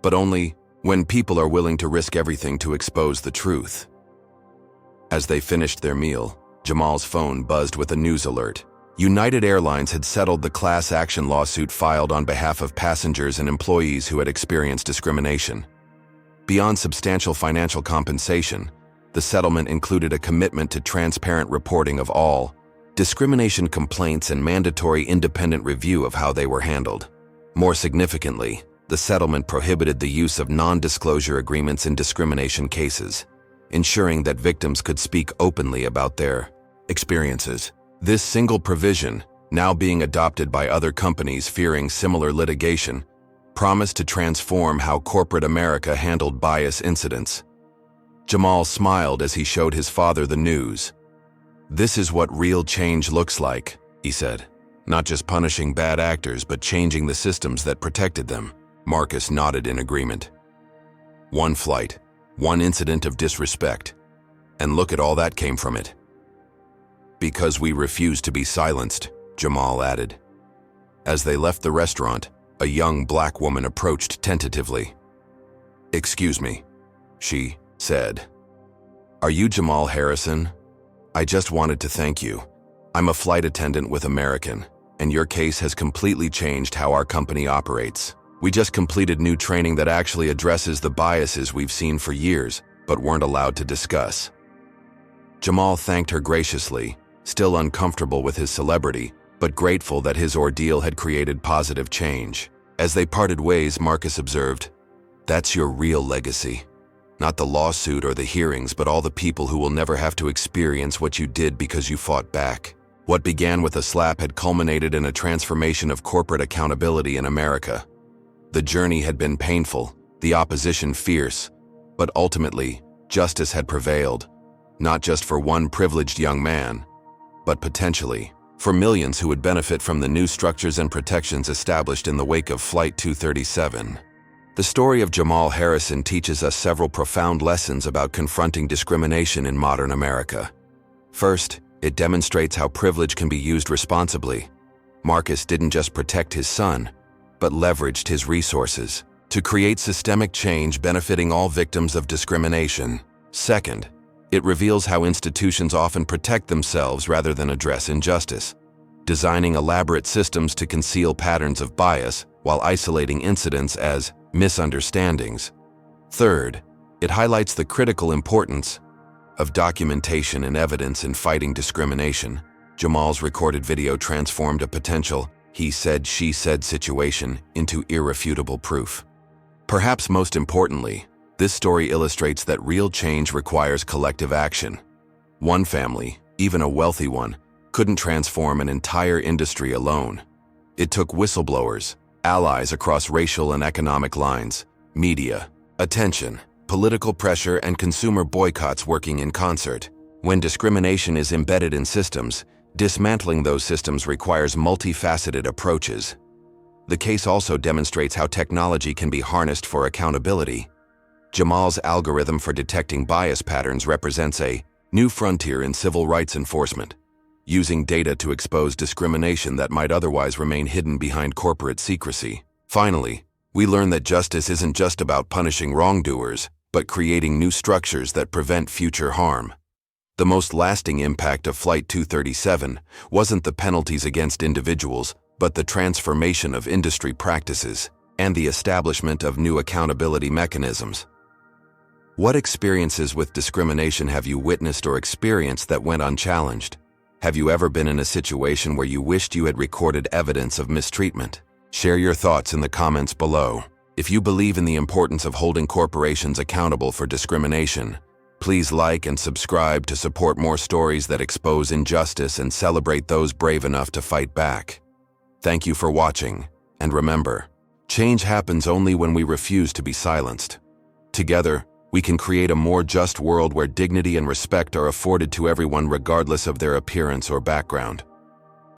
"but only when people are willing to risk everything to expose the truth." As they finished their meal, Jamal's phone buzzed with a news alert. United Airlines had settled the class action lawsuit filed on behalf of passengers and employees who had experienced discrimination. Beyond substantial financial compensation, the settlement included a commitment to transparent reporting of all discrimination complaints and mandatory independent review of how they were handled. More significantly, the settlement prohibited the use of non-disclosure agreements in discrimination cases, ensuring that victims could speak openly about their experiences. This single provision, now being adopted by other companies fearing similar litigation, promised to transform how corporate America handled bias incidents. Jamal smiled as he showed his father the news. "This is what real change looks like," he said. "Not just punishing bad actors, but changing the systems that protected them." Marcus nodded in agreement. "One flight, one incident of disrespect, and look at all that came from it." "Because we refuse to be silenced," Jamal added. As they left the restaurant, a young black woman approached tentatively. "Excuse me," she said. "Are you Jamal Harrison? I just wanted to thank you. I'm a flight attendant with American, and your case has completely changed how our company operates. We just completed new training that actually addresses the biases we've seen for years, but weren't allowed to discuss." Jamal thanked her graciously, still uncomfortable with his celebrity, but grateful that his ordeal had created positive change. As they parted ways, Marcus observed, "That's your real legacy. Not the lawsuit or the hearings, but all the people who will never have to experience what you did because you fought back." What began with a slap had culminated in a transformation of corporate accountability in America. The journey had been painful, the opposition fierce, but ultimately, justice had prevailed, not just for one privileged young man, but potentially for millions who would benefit from the new structures and protections established in the wake of Flight 237. The story of Jamal Harrison teaches us several profound lessons about confronting discrimination in modern America. First, it demonstrates how privilege can be used responsibly. Marcus didn't just protect his son, but leveraged his resources to create systemic change benefiting all victims of discrimination. Second, it reveals how institutions often protect themselves rather than address injustice, designing elaborate systems to conceal patterns of bias while isolating incidents as misunderstandings. Third, it highlights the critical importance of documentation and evidence in fighting discrimination. Jamal's recorded video transformed a potential he said, she said situation into irrefutable proof. Perhaps most importantly, this story illustrates that real change requires collective action. One family, even a wealthy one, couldn't transform an entire industry alone. It took whistleblowers, allies across racial and economic lines, media, attention, political pressure, and consumer boycotts working in concert. When discrimination is embedded in systems, dismantling those systems requires multifaceted approaches. The case also demonstrates how technology can be harnessed for accountability. Jamal's algorithm for detecting bias patterns represents a new frontier in civil rights enforcement, using data to expose discrimination that might otherwise remain hidden behind corporate secrecy. Finally, we learn that justice isn't just about punishing wrongdoers, but creating new structures that prevent future harm. The most lasting impact of Flight 237 wasn't the penalties against individuals, but the transformation of industry practices and the establishment of new accountability mechanisms. What experiences with discrimination have you witnessed or experienced that went unchallenged? Have you ever been in a situation where you wished you had recorded evidence of mistreatment? Share your thoughts in the comments below. If you believe in the importance of holding corporations accountable for discrimination, please like and subscribe to support more stories that expose injustice and celebrate those brave enough to fight back. Thank you for watching, and remember, change happens only when we refuse to be silenced. Together, we can create a more just world where dignity and respect are afforded to everyone regardless of their appearance or background.